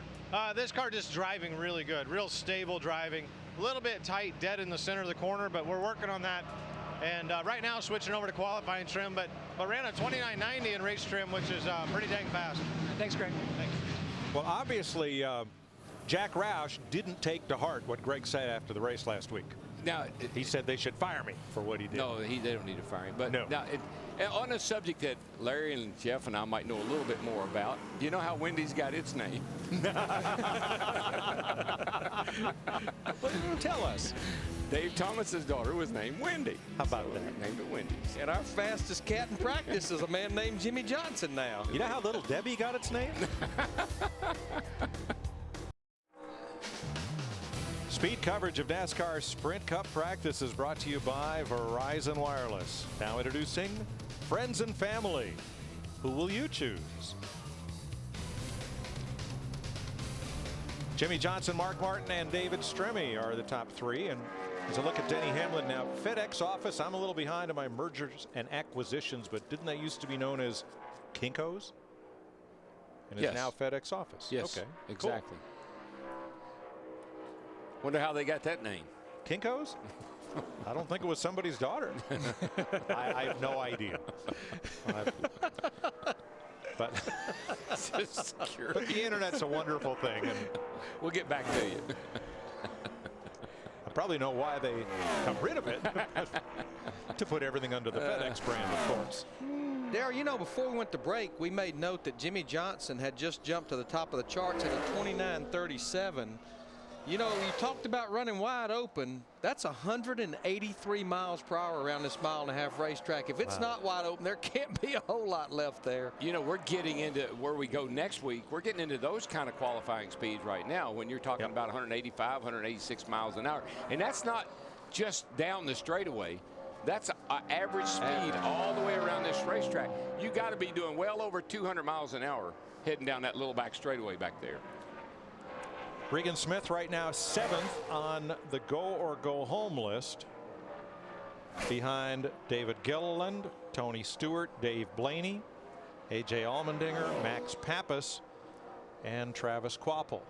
This car just driving really good, real stable driving. A little bit tight, dead in the center of the corner, but we're working on that. And right now switching over to qualifying trim, but ran a 29.90 in race trim, which is pretty dang fast. Thanks, Greg. Thanks. Well, obviously, Jack Roush didn't take to heart what Greg said after the race last week. Now, he said they should fire me for what he did. No, they don't need to fire him. But no. Now, on a subject that Larry and Jeff and I might know a little bit more about, do you know how Wendy's got its name? Well, tell us. Dave Thomas's daughter was named Wendy. How about that? Named it Wendy's. And our fastest cat in practice is a man named Jimmy Johnson now. You know how Little Debbie got its name? Speed coverage of NASCAR Sprint Cup practice is brought to you by Verizon Wireless. Now introducing Friends and Family. Who will you choose? Jimmy Johnson, Mark Martin, and David Stremme are the top three. And as I look at Denny Hamlin now, FedEx office, I'm a little behind on my mergers and acquisitions, but didn't that used to be known as Kinko's? And Yes. it's now FedEx office. Yes, okay, exactly. Cool. Wonder how they got that name. Kinko's? I don't think it was somebody's daughter. I have no idea. But the internet's a wonderful thing, and we'll get back to you. I probably know why they got rid of it. To put everything under the FedEx brand, of course. Darrell, before we went to break, we made note that Jimmy Johnson had just jumped to the top of the charts at a 29.37. You know, you talked about running wide open. That's 183 miles per hour around this mile-and-a-half racetrack. If it's not wide open, there can't be a whole lot left there. You know, we're getting into where we go next week. We're getting into those kind of qualifying speeds right now when you're talking about 185, 186 miles an hour. And that's not just down the straightaway. That's an average speed all the way around this racetrack. You got to be doing well over 200 miles an hour heading down that little back straightaway back there. Regan Smith right now 7th on the go or go home list, behind David Gilliland, Tony Stewart, Dave Blaney, AJ Allmendinger, Max Pappas, and Travis Kvapil.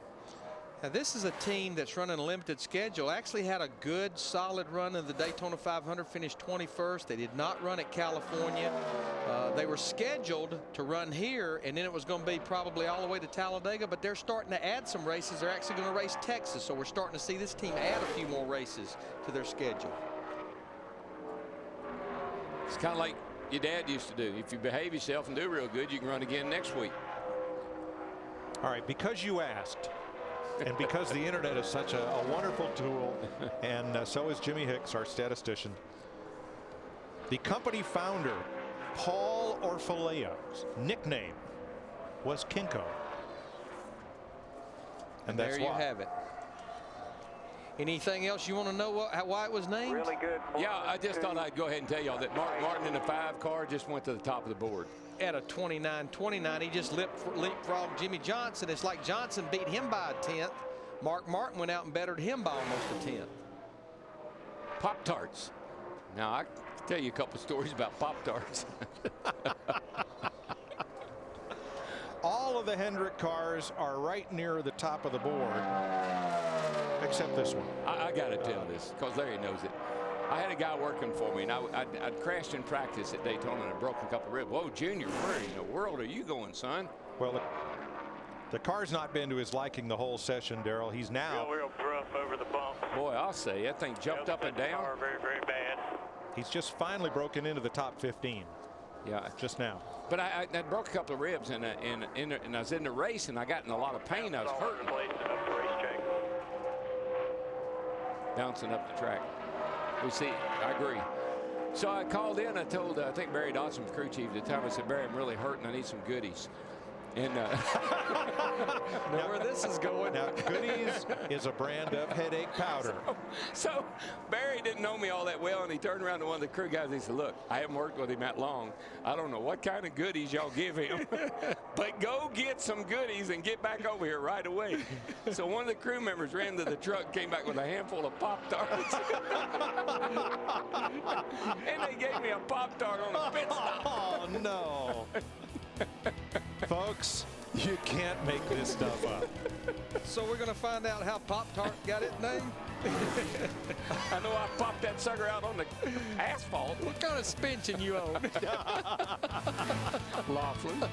Now, this is a team that's running a limited schedule. Actually had a good solid run in the Daytona 500, finished 21st. They did not run at California. They were scheduled to run here, and then it was going to be probably all the way to Talladega, but they're starting to add some races. They're actually going to race Texas, so we're starting to see this team add a few more races to their schedule. It's kind of like your dad used to do. If you behave yourself and do real good, you can run again next week. All right, because you asked, and because the internet is such a wonderful tool, and so is Jimmy Hicks, our statistician, the company founder, Paul Orfilea's nickname was Kinko. And that's there you have it. Anything else you want to know why it was named? Really good. Yeah, I just thought I'd go ahead and tell y'all that Mark Martin in the 5 car just went to the top of the board. At a 29-29, he just leapfrogged Jimmy Johnson. It's like Johnson beat him by a 10th. Mark Martin went out and bettered him by almost a 10th. Pop-Tarts. Now, I can tell you a couple stories about Pop-Tarts. All of the Hendrick cars are right near the top of the board, except this one. I got to tell this because Larry knows it. I had a guy working for me, and I'd crashed in practice at Daytona and I broke a couple ribs. Whoa, Junior, where in the world are you going, son? Well, the car's not been to his liking the whole session, Darrell. He's now Real rough over the bump. Boy, I'll say that thing jumped up and down. Very, very bad. He's just finally broken into the top 15. Yeah, just now. But I broke a couple of ribs and I was in the race and I got in a lot of pain. I was hurting. Bouncing up the track. We see. I agree. So I called in. I told I think Barry Dodson, crew chief, at the time. I said, Barry, I'm really hurting. I need some goodies. And now where this is going. Now, Goodies is a brand of headache powder. So Barry didn't know me all that well, and he turned around to one of the crew guys and he said, look, I haven't worked with him that long. I don't know what kind of goodies y'all give him, but go get some goodies and get back over here right away. So one of the crew members ran to the truck, came back with a handful of Pop-Tarts. And they gave me a Pop-Tart on a pit stop. Oh, no. Folks, you can't make this stuff up. So we're going to find out how Pop-Tart got its name? I know I popped that sucker out on the asphalt. What kind of suspension you own? Laughlin.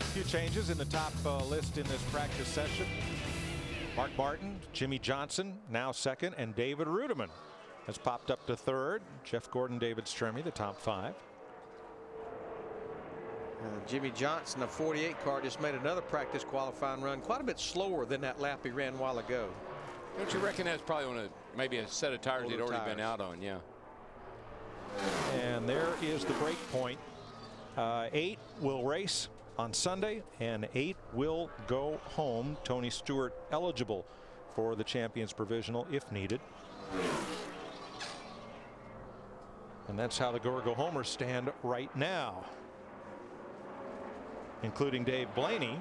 A few changes in the top list in this practice session. Mark Martin, Jimmy Johnson now 2nd, and David Rudiman has popped up to 3rd. Jeff Gordon, David Stremme, the top 5. Jimmy Johnson, a 48 car, just made another practice qualifying run, quite a bit slower than that lap he ran a while ago. Don't you reckon that's probably on maybe a set of tires he'd already been out on? Yeah. And there is the break point. 8 will race on Sunday, and 8 will go home. Tony Stewart eligible for the Champions Provisional if needed. And that's how the go homers stand right now, including Dave Blaney,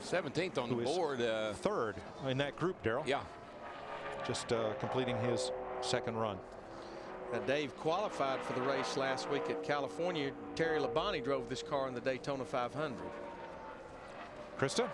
17th on the board, 3rd in that group. Darrell, yeah, just completing his 2nd run. Dave qualified for the race last week at California. Terry Labonte drove this car in the Daytona 500. Krista?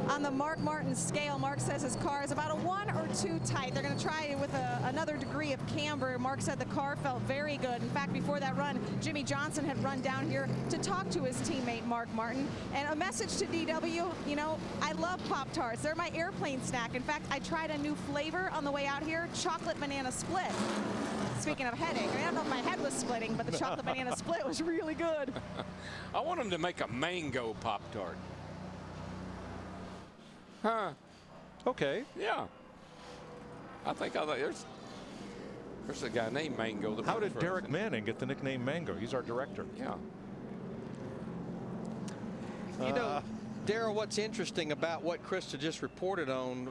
On the Mark Martin scale, Mark says his car is about a 1 or 2 tight. They're going to try it with another degree of camber. Mark said the car felt very good. In fact, before that run, Jimmy Johnson had run down here to talk to his teammate Mark Martin. And a message to DW, you know, I love Pop-Tarts. They're my airplane snack. In fact, I tried a new flavor on the way out here, chocolate banana split. Speaking of headache, I mean, I don't know if my head was splitting, but the chocolate banana split was really good. I want them to make a mango Pop-Tart. Huh. Okay. Yeah. I think there's a guy named Mango. That How did works for Derek us. Manning get the nickname Mango? He's our director. Yeah. You know, Darrell, what's interesting about what Krista just reported on,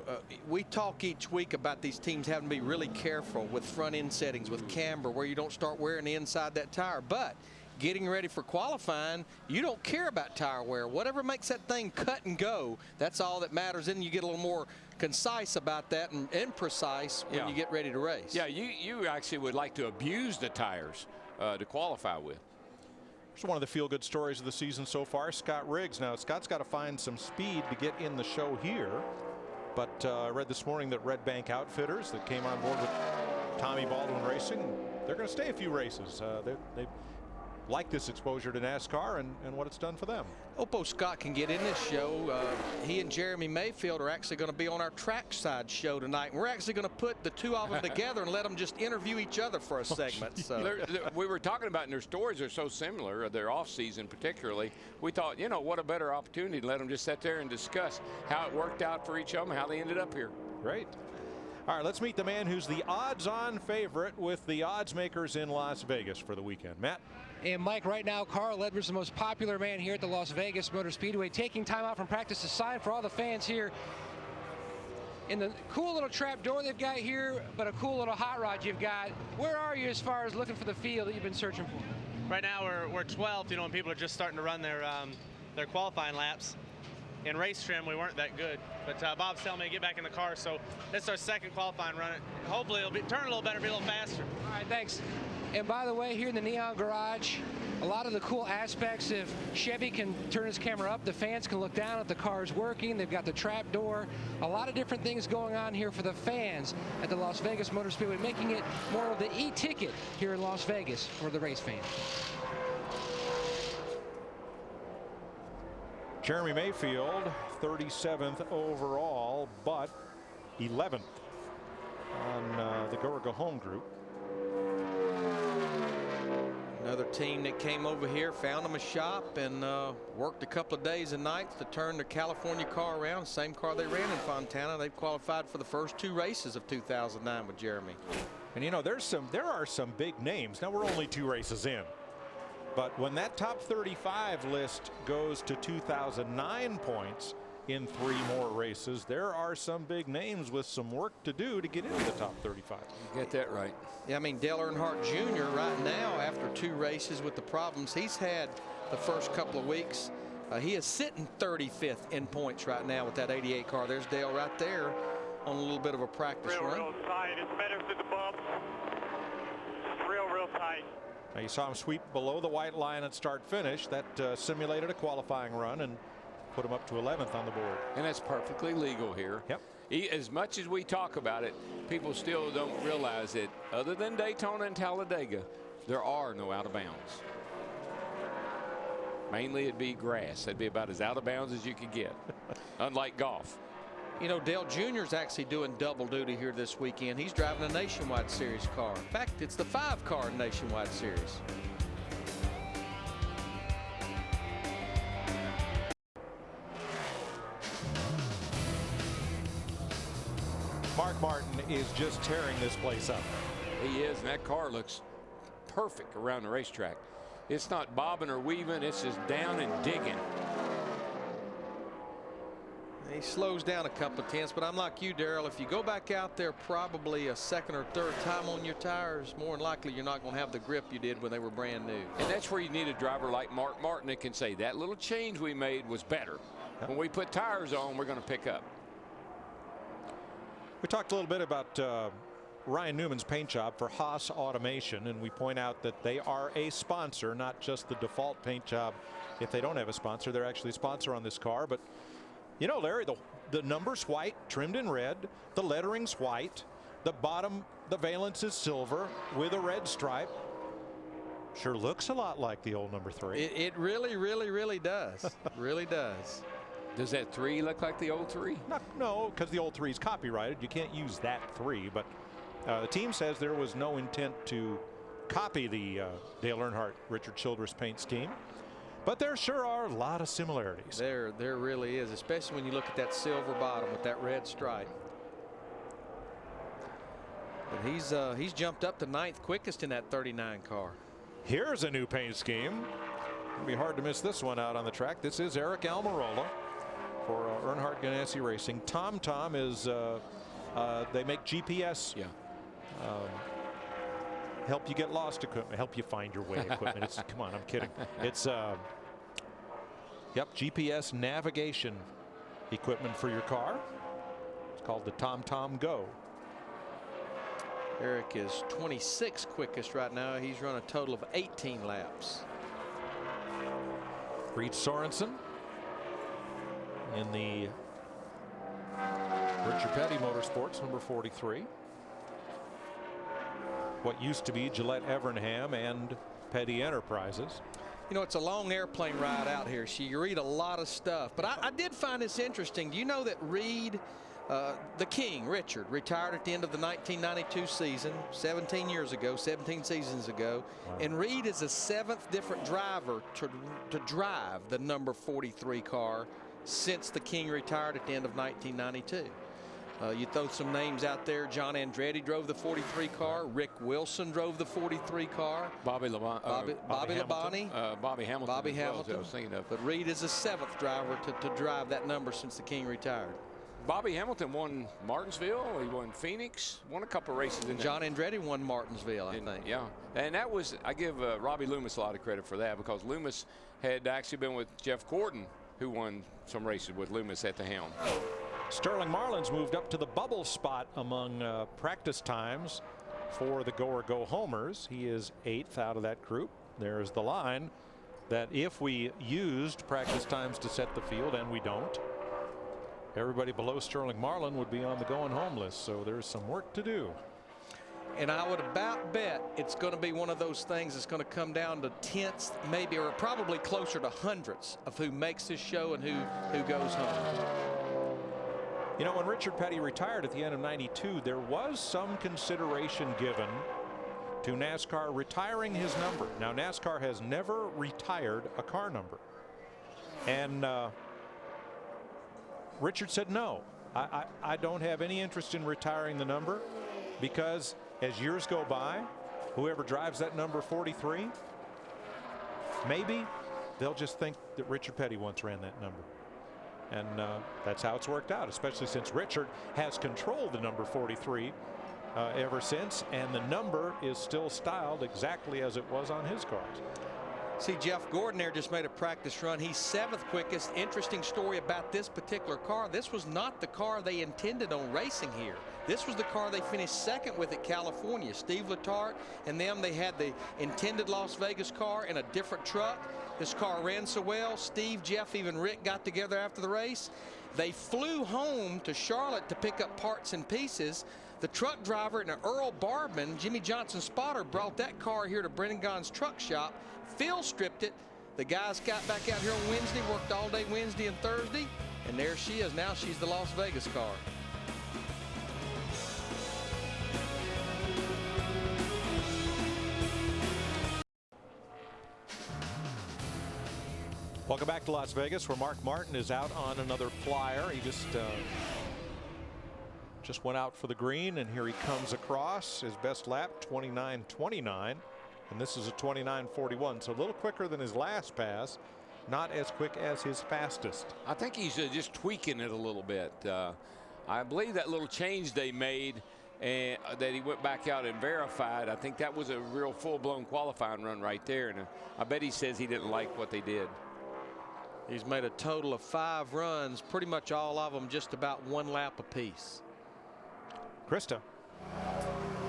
we talk each week about these teams having to be really careful with front end settings, with camber, where you don't start wearing the inside that tire. But getting ready for qualifying, you don't care about tire wear. Whatever makes that thing cut and go, that's all that matters. And you get a little more concise about that and imprecise when you get ready to race. Yeah, you actually would like to abuse the tires to qualify with. It's one of the feel-good stories of the season so far, Scott Riggs. Now, Scott's got to find some speed to get in the show here. But I read this morning that Red Bank Outfitters that came on board with Tommy Baldwin Racing, they're going to stay a few races. They like this exposure to NASCAR and what it's done for them. Oppo Scott can get in this show. He and Jeremy Mayfield are actually going to be on our trackside show tonight. We're actually going to put the two of them together and let them just interview each other for a segment. So We were talking about, and their stories are so similar, their off season particularly. We thought, you know, what a better opportunity to let them just sit there and discuss how it worked out for each of them and how they ended up here. Great. All right, let's meet the man who's the odds-on favorite with the odds makers in Las Vegas for the weekend. Matt? And Mike, right now, Carl Edwards, the most popular man here at the Las Vegas Motor Speedway, taking time out from practice to sign for all the fans here in the cool little trap door they've got here, but a cool little hot rod you've got. Where are you as far as looking for the field that you've been searching for? Right now, we're 12th, you know, and people are just starting to run their qualifying laps. In race trim, we weren't that good, but Bob's telling me to get back in the car, so this is our second qualifying run. Hopefully it'll turn a little better, be a little faster. All right, thanks. And by the way, here in the Neon Garage, a lot of the cool aspects, if Chevy can turn his camera up, the fans can look down if the car's working. They've got the trap door. A lot of different things going on here for the fans at the Las Vegas Motor Speedway, making it more of the e-ticket here in Las Vegas for the race fans. Jeremy Mayfield, 37th overall, but 11th on the Go Home group. Another team that came over here, found them a shop, and worked a couple of days and nights to turn their California car around. Same car they ran in Fontana. They've qualified for the first two races of 2009 with Jeremy. And you know, there are some big names. Now we're only 2 races in. But when that top 35 list goes to 2009 points in 3 more races, there are some big names with some work to do to get into the top 35. You get that right. Yeah, I mean, Dale Earnhardt Jr. right now, after 2 races with the problems he's had the first couple of weeks, he is sitting 35th in points right now with that 88 car. There's Dale right there on a little bit of a practice run. Real tight. It's better through the bumps. Just real tight. Now you saw him sweep below the white line at start-finish. That simulated a qualifying run and put him up to 11th on the board. And that's perfectly legal here. Yep. As much as we talk about it, people still don't realize that other than Daytona and Talladega, there are no out of bounds. Mainly it'd be grass. That'd be about as out of bounds as you could get, unlike golf. You know, Dale Jr. is actually doing double duty here this weekend. He's driving a Nationwide Series car. In fact, it's the 5-car Nationwide Series. Mark Martin is just tearing this place up. He is, and that car looks perfect around the racetrack. It's not bobbing or weaving, it's just down and digging. He slows down a couple of tenths, but I'm like you, Darrell. If you go back out there probably a second or third time on your tires, more than likely you're not going to have the grip you did when they were brand new. And that's where you need a driver like Mark Martin that can say that little change we made was better. When we put tires on, we're going to pick up. We talked a little bit about Ryan Newman's paint job for Haas Automation, and we point out that they are a sponsor, not just the default paint job. If they don't have a sponsor, they're actually a sponsor on this car. But you know, Larry, the number's white, trimmed in red. The lettering's white. The bottom, the valence is silver with a red stripe. Sure looks a lot like the old number 3. It really does. Really does. Does that 3 look like the old 3? No, because the old 3 is copyrighted. You can't use that 3. But the team says there was no intent to copy the Dale Earnhardt, Richard Childress paint scheme. But there sure are a lot of similarities. There really is, especially when you look at that silver bottom with that red stripe. But he's jumped up to 9th quickest in that 39 car. Here's a new paint scheme. It'll be hard to miss this one out on the track. This is Eric Almirola for Earnhardt Ganassi Racing. TomTom is they make GPS. Yeah. Help you get lost equipment, help you find your way equipment. It's, come on, I'm kidding. It's yep, GPS navigation equipment for your car. It's called the TomTom Go. Eric is 26th quickest right now. He's run a total of 18 laps. Reed Sorensen in the Richard Petty Motorsports, number 43. What used to be Gillette Evernham and Petty Enterprises. You know, it's a long airplane ride out here. So you read a lot of stuff. But I did find this interesting. Do you know that Reed, the King, Richard, retired at the end of the 1992 season, 17 seasons ago. Wow. And Reed is the 7th different driver to drive the number 43 car since the King retired at the end of 1992. You throw some names out there. John Andretti drove the 43 car. Rick Wilson drove the 43 car. Bobby Labonte. Bobby Labonte. Bobby Hamilton. Bobby Hamilton. I was thinking of. But Reed is the 7th driver to drive that number since the King retired. Bobby Hamilton won Martinsville. He won Phoenix. Won a couple of races in there. John Andretti won Martinsville, I think. Yeah, and that was, I give Robbie Loomis a lot of credit for that, because Loomis had actually been with Jeff Gordon, who won some races with Loomis at the helm. Sterling Marlin's moved up to the bubble spot among practice times for the go or go homers. He is 8th out of that group. There's the line that if we used practice times to set the field, and we don't, everybody below Sterling Marlin would be on the going home list. So there's some work to do. And I would about bet it's going to be one of those things that's going to come down to tenths, maybe, or probably closer to hundredths of who makes this show and who goes home. You know, when Richard Petty retired at the end of '92, there was some consideration given to NASCAR retiring his number. Now, NASCAR has never retired a car number. And Richard said, no, I don't have any interest in retiring the number, because as years go by, whoever drives that number 43, maybe they'll just think that Richard Petty once ran that number. And that's how it's worked out, especially since Richard has controlled the number 43 ever since, and the number is still styled exactly as it was on his cars. See, Jeff Gordon there just made a practice run. He's 7th quickest. Interesting story about this particular car. This was not the car they intended on racing here. This was the car they finished 2nd with at California. Steve Letarte and them, they had the intended Las Vegas car in a different truck. This car ran so well, Steve, Jeff, even Rick got together after the race. They flew home to Charlotte to pick up parts and pieces. The truck driver and Earl Barbman, Jimmy Johnson's spotter, brought that car here to Brendan Gaughan's truck shop. Phil stripped it. The guys got back out here on Wednesday, worked all day Wednesday and Thursday, and there she is. Now she's the Las Vegas car. Welcome back to Las Vegas, where Mark Martin is out on another flyer. He just went out for the green, and here he comes across his best lap, 29.29, and this is a 29.41, so a little quicker than his last pass, not as quick as his fastest. I think he's just tweaking it a little bit. I believe that little change they made and that he went back out and verified, I think that was a real full-blown qualifying run right there, and I bet he says he didn't like what they did. He's made a total of 5 runs, pretty much all of them just about 1 lap apiece. Krista.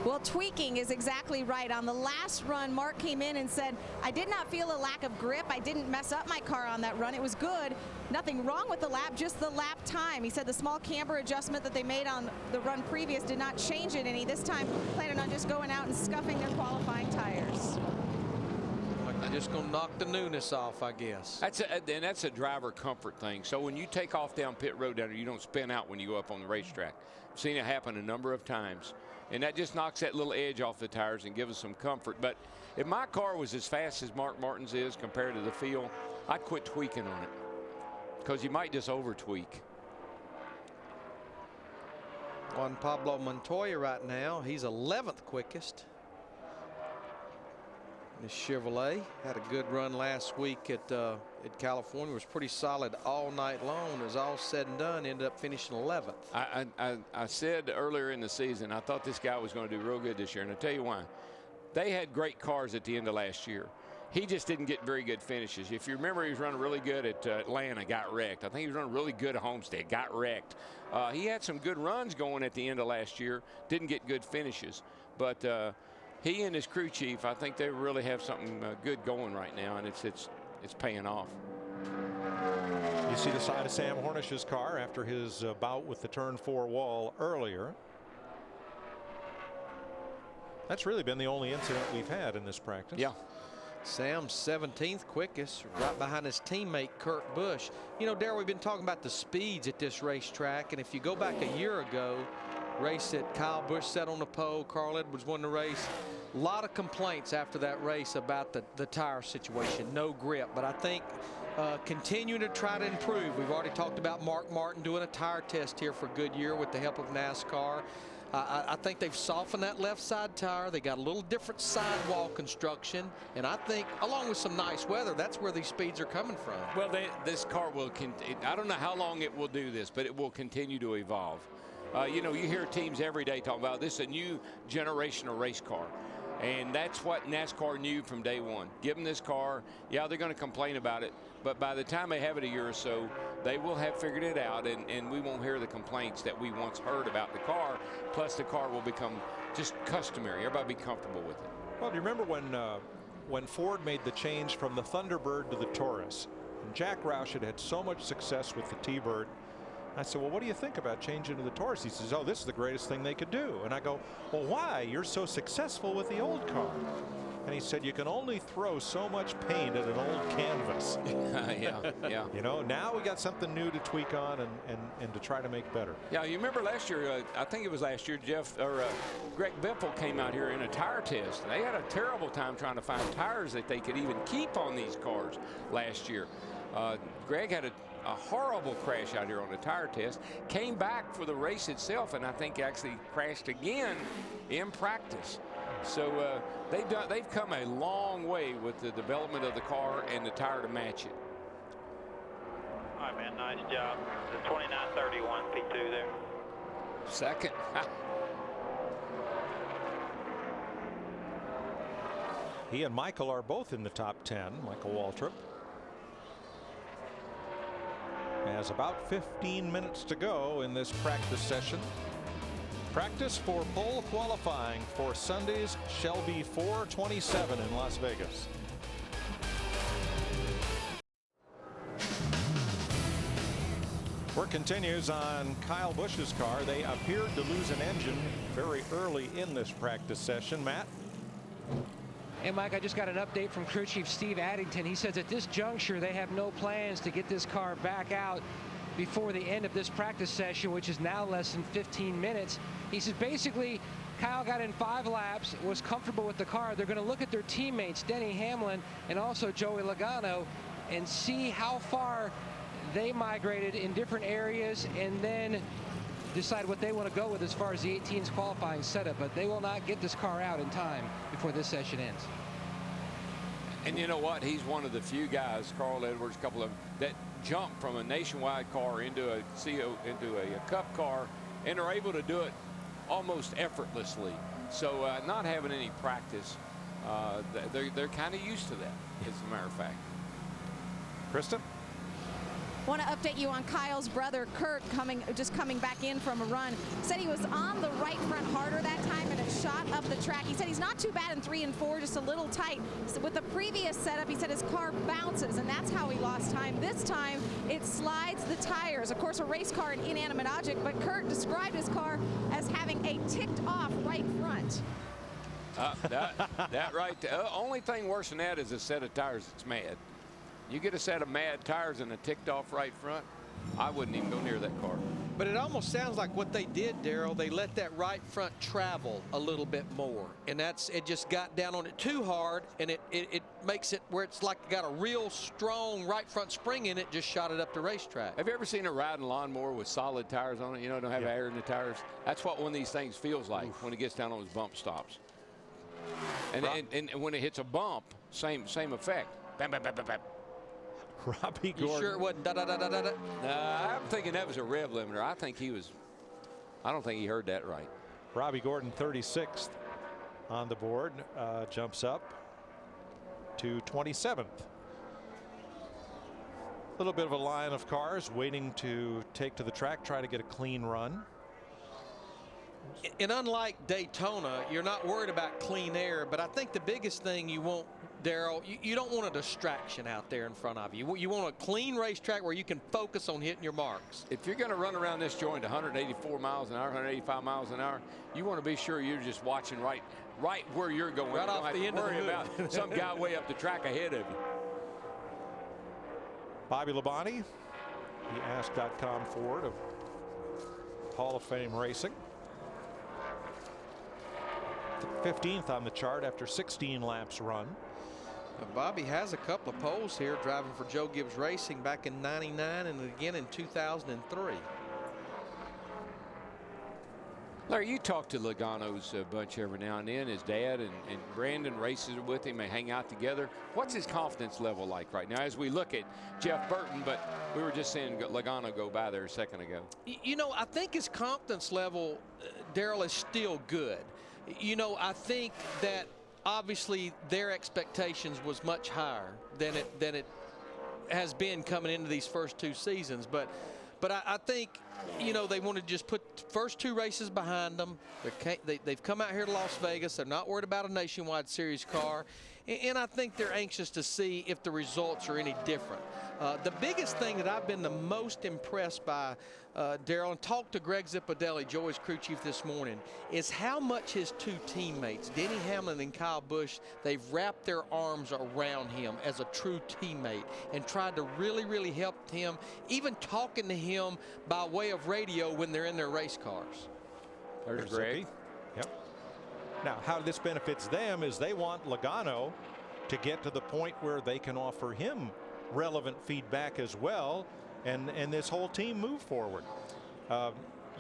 Well, tweaking is exactly right. On the last run, Mark came in and said, I did not feel a lack of grip. I didn't mess up my car on that run. It was good. Nothing wrong with the lap, just the lap time. He said the small camber adjustment that they made on the run previous did not change it any. This time, planning on just going out and scuffing their qualifying tires. They're just going to knock the newness off, I guess. That's a driver comfort thing. So when you take off down pit road down there, you don't spin out when you go up on the racetrack. I've seen it happen a number of times. And that just knocks that little edge off the tires and gives us some comfort. But if my car was as fast as Mark Martin's is compared to the field, I'd quit tweaking on it, because you might just over tweak. Juan Pablo Montoya right now, he's 11th quickest. This Chevrolet had a good run last week at California. Was pretty solid all night long. It was all said and done, ended up finishing 11th. I said earlier in the season, I thought this guy was going to do real good this year, and I'll tell you why. They had great cars at the end of last year. He just didn't get very good finishes. If you remember, he was running really good at Atlanta, got wrecked. I think he was running really good at Homestead, got wrecked. He had some good runs going at the end of last year, didn't get good finishes. But he and his crew chief, I think they really have something good going right now, and it's paying off. You see the side of Sam Hornish's car after his bout with the turn 4 wall earlier. That's really been the only incident we've had in this practice. Yeah. Sam's 17th quickest, right behind his teammate Kurt Busch. You know, Darrell, we've been talking about the speeds at this racetrack, and if you go back a year ago, race that Kyle Busch sat on the pole, Carl Edwards won the race. A lot of complaints after that race about the tire situation, no grip. But I think continuing to try to improve. We've already talked about Mark Martin doing a tire test here for Goodyear with the help of NASCAR. I think they've softened that left side tire. They got a little different sidewall construction, and I think along with some nice weather, that's where these speeds are coming from. Well, this car will continue. I don't know how long it will do this, but it will continue to evolve. You know, you hear teams every day talking about this is a new generation of race car. And that's what NASCAR knew from day one. Give them this car, yeah, they're going to complain about it, but by the time they have it a year or so, they will have figured it out, and we won't hear the complaints that we once heard about the car. Plus, the car will become just customary. Everybody be comfortable with it. Well, do you remember when Ford made the change from the Thunderbird to the Taurus? And Jack Roush had so much success with the T-Bird. I said, well, what do you think about changing to the Taurus? He says, oh, this is the greatest thing they could do. And I go, well, why? You're so successful with the old car. And he said, you can only throw so much paint at an old canvas. Yeah. You know, now we got something new to tweak on and to try to make better. Yeah, you remember last year, I think it was last year, Greg Biffle came out here in a tire test. They had a terrible time trying to find tires that they could even keep on these cars last year. Greg had a horrible crash out here on the tire test, came back for the race itself, and I think actually crashed again in practice. So they've come a long way with the development of the car and the tire to match it. All right, man, nice job. The 29.31 P2 there. Second. He and Michael are both in the top 10. Michael Waltrip has about 15 minutes to go in this practice session. Practice for pole qualifying for Sunday's Shelby 427 in Las Vegas. Work continues on Kyle Busch's car. They appeared to lose an engine very early in this practice session. Matt? And Mike, I just got an update from crew chief Steve Addington. He says at this juncture they have no plans to get this car back out before the end of this practice session, which is now less than 15 minutes. He says basically Kyle got in 5 laps, was comfortable with the car. They're going to look at their teammates, Denny Hamlin and also Joey Logano, and see how far they migrated in different areas, and then decide what they want to go with as far as the 18's qualifying setup. But they will not get this car out in time before this session ends. And you know what? He's one of the few guys, Carl Edwards, a couple of them, that jump from a nationwide car into a cup car and are able to do it almost effortlessly. So not having any practice, they're kind of used to that, as a matter of fact. Krista? Want to update you on Kyle's brother Kurt just coming back in from a run. Said he was on the right front harder that time and it shot up the track. He said he's not too bad in 3 and 4, just a little tight. So with the previous setup, he said his car bounces and that's how he lost time. This time it slides the tires. Of course, a race car, an inanimate object, but Kurt described his car as having a ticked off right front. That right. The only thing worse than that is a set of tires that's mad. You get a set of mad tires and a ticked off right front, I wouldn't even go near that car. But it almost sounds like what they did, Darrell, they let that right front travel a little bit more. And it just got down on it too hard, and it makes it where it's like got a real strong right front spring in it, just shot it up the racetrack. Have you ever seen a riding lawnmower with solid tires on it? You know, don't have air in the tires? That's what one of these things feels like when it gets down on those bump stops. And when it hits a bump, same effect. Bam, bam, bam, bam, bam. Robbie You Gordon. sure it wasn't da-da-da-da-da-da? I'm thinking that was a rev limiter. I don't think he heard that right. Robbie Gordon, 36th on the board, jumps up to 27th. A little bit of a line of cars waiting to take to the track, try to get a clean run. And unlike Daytona, you're not worried about clean air, but I think the biggest thing you want, Darrell, you don't want a distraction out there in front of you. You want a clean racetrack where you can focus on hitting your marks. If you're going to run around this joint 184 miles an hour, 185 miles an hour, you want to be sure you're just watching right where you're going. Right off the end of the hood. About some guy way up the track ahead of you. Bobby Labonte, the Ask.com Ford of Hall of Fame Racing. 15th on the chart after 16 laps run. Bobby has a couple of poles here, driving for Joe Gibbs Racing back in '99 and again in 2003. Larry, you talk to Logano's a bunch every now and then. His dad and Brandon races with him. They hang out together. What's his confidence level like right now as we look at Jeff Burton? But we were just seeing Logano go by there a second ago. You know, I think his confidence level, Darrell, is still good. You know, I think that obviously their expectations was much higher than it has been coming into these first two seasons. But I think, you know, they want to just put first two races behind them. They've come out here to Las Vegas. They're not worried about a Nationwide Series car. And I think they're anxious to see if the results are any different. The biggest thing that I've been the most impressed by, Darrell, and talked to Greg Zipadelli, Joey's crew chief, this morning, is how much his two teammates, Denny Hamlin and Kyle Busch, they've wrapped their arms around him as a true teammate and tried to really, really help him, even talking to him by way of radio when they're in their race cars. There's Greg. Yep. Now, how this benefits them is they want Logano to get to the point where they can offer him relevant feedback as well, and this whole team move forward.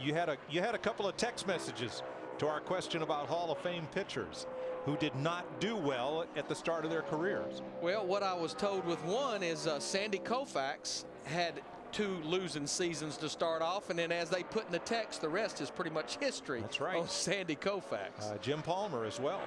You had a couple of text messages to our question about Hall of Fame pitchers who did not do well at the start of their careers. Well, what I was told with one is Sandy Koufax had 2 losing seasons to start off, and then as they put in the text, the rest is pretty much history. That's right. On Sandy Koufax. Jim Palmer as well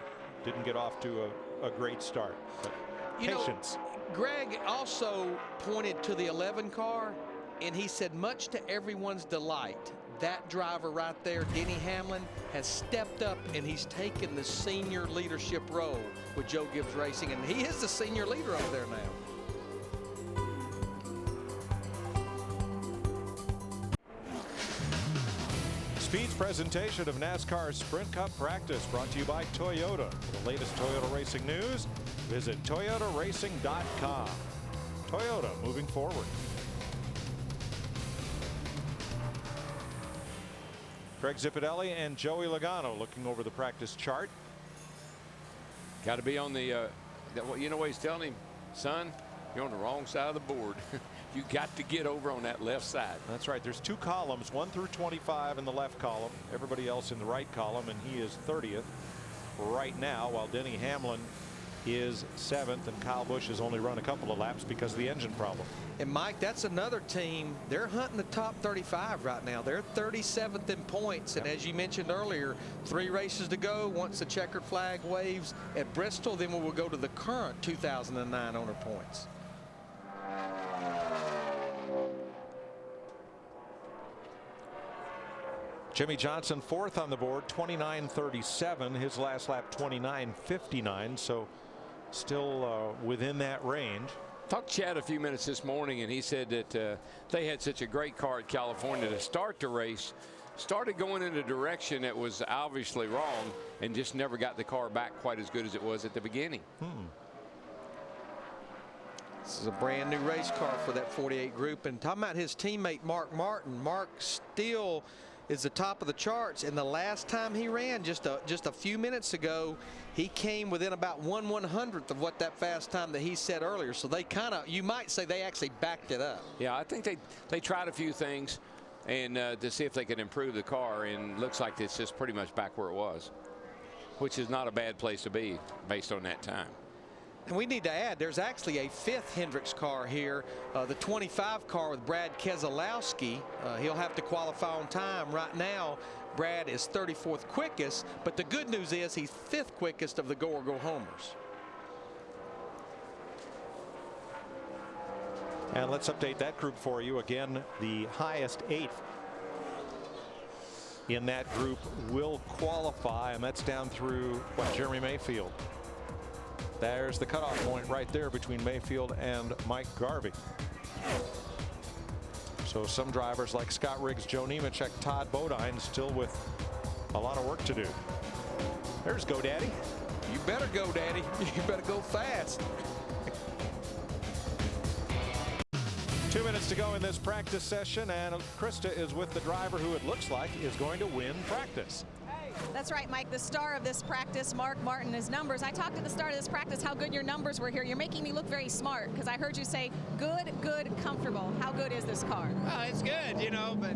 didn't get off to a great start. But patience. Greg also pointed to the 11 car, and he said, much to everyone's delight, that driver right there, Denny Hamlin, has stepped up and he's taken the senior leadership role with Joe Gibbs Racing, and he is the senior leader over there now. Speed's presentation of NASCAR's Sprint Cup practice brought to you by Toyota. For the latest Toyota racing news, visit toyotaracing.com. Toyota, moving forward. Greg Zipadelli and Joey Logano looking over the practice chart. Got to be on the, you know what he's telling him? Son, you're on the wrong side of the board. You got to get over on that left side. That's right. There's 2 columns, 1 through 25 in the left column. Everybody else in the right column, and he is 30th right now, while Denny Hamlin is 7th, and Kyle Busch has only run a couple of laps because of the engine problem. And Mike, that's another team. They're hunting the top 35 right now. They're 37th in points, and as you mentioned earlier, 3 races to go. Once the checkered flag waves at Bristol, then we will go to the current 2009 owner points. Jimmy Johnson 4th on the board, 29.37. His last lap 29.59, so still within that range. Talked to Chad a few minutes this morning, and he said that they had such a great car at California to start the race. Started going in a direction that was obviously wrong and just never got the car back quite as good as it was at the beginning. This is a brand new race car for that 48 group. And talking about his teammate Mark Martin, Mark still is the top of the charts, and the last time he ran just a few minutes ago, he came within about 1/100th of what that fast time that he said earlier. So they kind of, you might say, they actually backed it up. Yeah, I think they tried a few things and to see if they could improve the car, and looks like it's just pretty much back where it was, which is not a bad place to be based on that time. And we need to add, there's actually a 5th Hendricks car here, the 25 car with Brad Keselowski. He'll have to qualify on time. Right now, Brad is 34th quickest, but the good news is he's 5th quickest of the go-or-go-homers. And let's update that group for you. Again, the highest 8th in that group will qualify, and that's down through, what, Jeremy Mayfield. There's the cutoff point right there between Mayfield and Mike Garvey. So some drivers like Scott Riggs, Joe Nemechek, Todd Bodine still with a lot of work to do. There's GoDaddy. You better go, Daddy. You better go fast. 2 minutes to go in this practice session, and Krista is with the driver who it looks like is going to win practice. That's right, Mike. The star of this practice, Mark Martin, his numbers. I talked at the start of this practice how good your numbers were here. You're making me look very smart because I heard you say good, good, comfortable. How good is this car? Oh, it's good, you know, but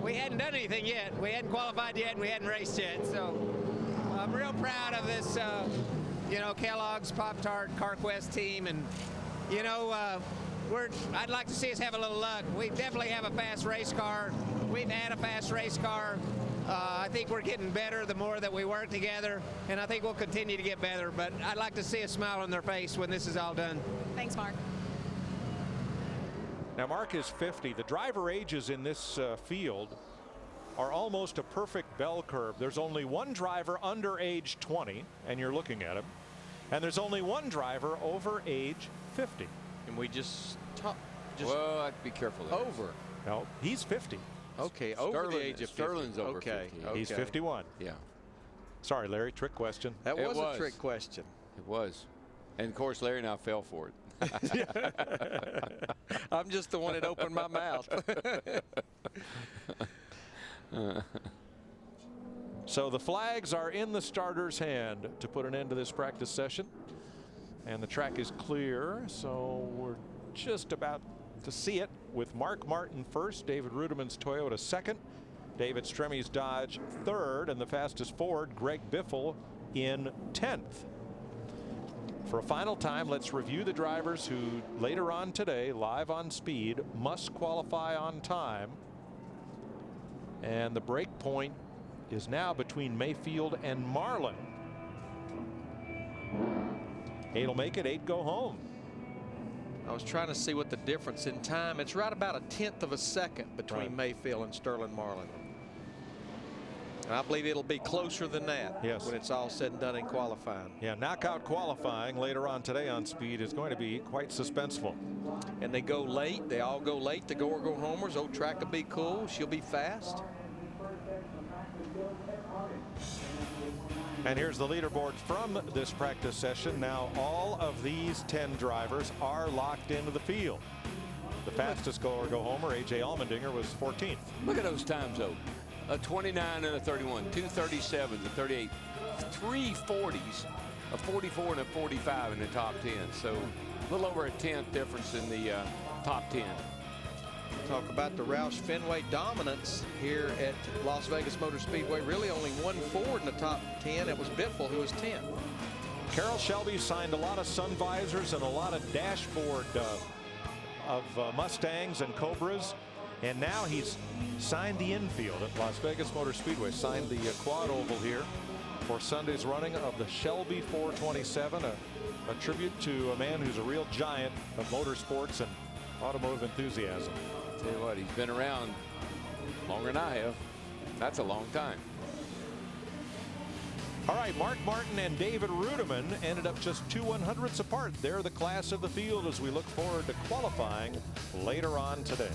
we hadn't done anything yet. We hadn't qualified yet, and we hadn't raced yet. So I'm real proud of this, you know, Kellogg's Pop-Tart CarQuest team. And, you know, I'd like to see us have a little luck. We definitely have a fast race car. We've had a fast race car. I think we're getting better the more that we work together, and I think we'll continue to get better. But I'd like to see a smile on their face when this is all done. Thanks, Mark. Now, Mark is 50. The driver ages in this field are almost a perfect bell curve. There's only one driver under age 20, and you're looking at him. And there's only one driver over age 50. And we just well, I'd be careful there. Over. No, he's 50. Okay, over the age of 50. Sterling's over 50. Okay. He's 51. Yeah. Sorry, Larry, trick question. That was a trick question. It was. And, of course, Larry and I fell for it. I'm just the one that opened my mouth. So the flags are in the starter's hand to put an end to this practice session. And the track is clear, so we're just about to see it with Mark Martin first, David Rudiman's Toyota second, David Stremmy's Dodge third, and the fastest Ford, Greg Biffle, in 10th. For a final time, let's review the drivers who later on today, live on Speed, must qualify on time. And the break point is now between Mayfield and Marlin. 8 will make it, 8 go home. I was trying to see what the difference in time. It's right about 1/10 of a second between Mayfield and Sterling Marlin. And I believe it'll be closer than that when it's all said and done in qualifying. Yeah, knockout qualifying later on today on Speed is going to be quite suspenseful. And they go late. They all go late. The go homers. Old track will be cool. She'll be fast. And here's the leaderboard from this practice session. Now all of these 10 drivers are locked into the field. The fastest go homer, A.J. Allmendinger, was 14th. Look at those times, though. A 29 and a 31, 2 37s, a 38, 3 40s, a 44 and a 45 in the top 10. So a little over a 10th difference in the top 10. Talk about the Roush Fenway dominance here at Las Vegas Motor Speedway. Really only one Ford in the top 10. It was Biffle who was 10. Carroll Shelby signed a lot of sun visors and a lot of dashboard of Mustangs and Cobras. And now he's signed the infield at Las Vegas Motor Speedway, signed the quad oval here for Sunday's running of the Shelby 427, a tribute to a man who's a real giant of motorsports and automotive enthusiasm. Tell you what, he's been around longer than I have. That's a long time. All right, Mark Martin and David Rudiman ended up just 2 100ths apart. They're the class of the field as we look forward to qualifying later on today.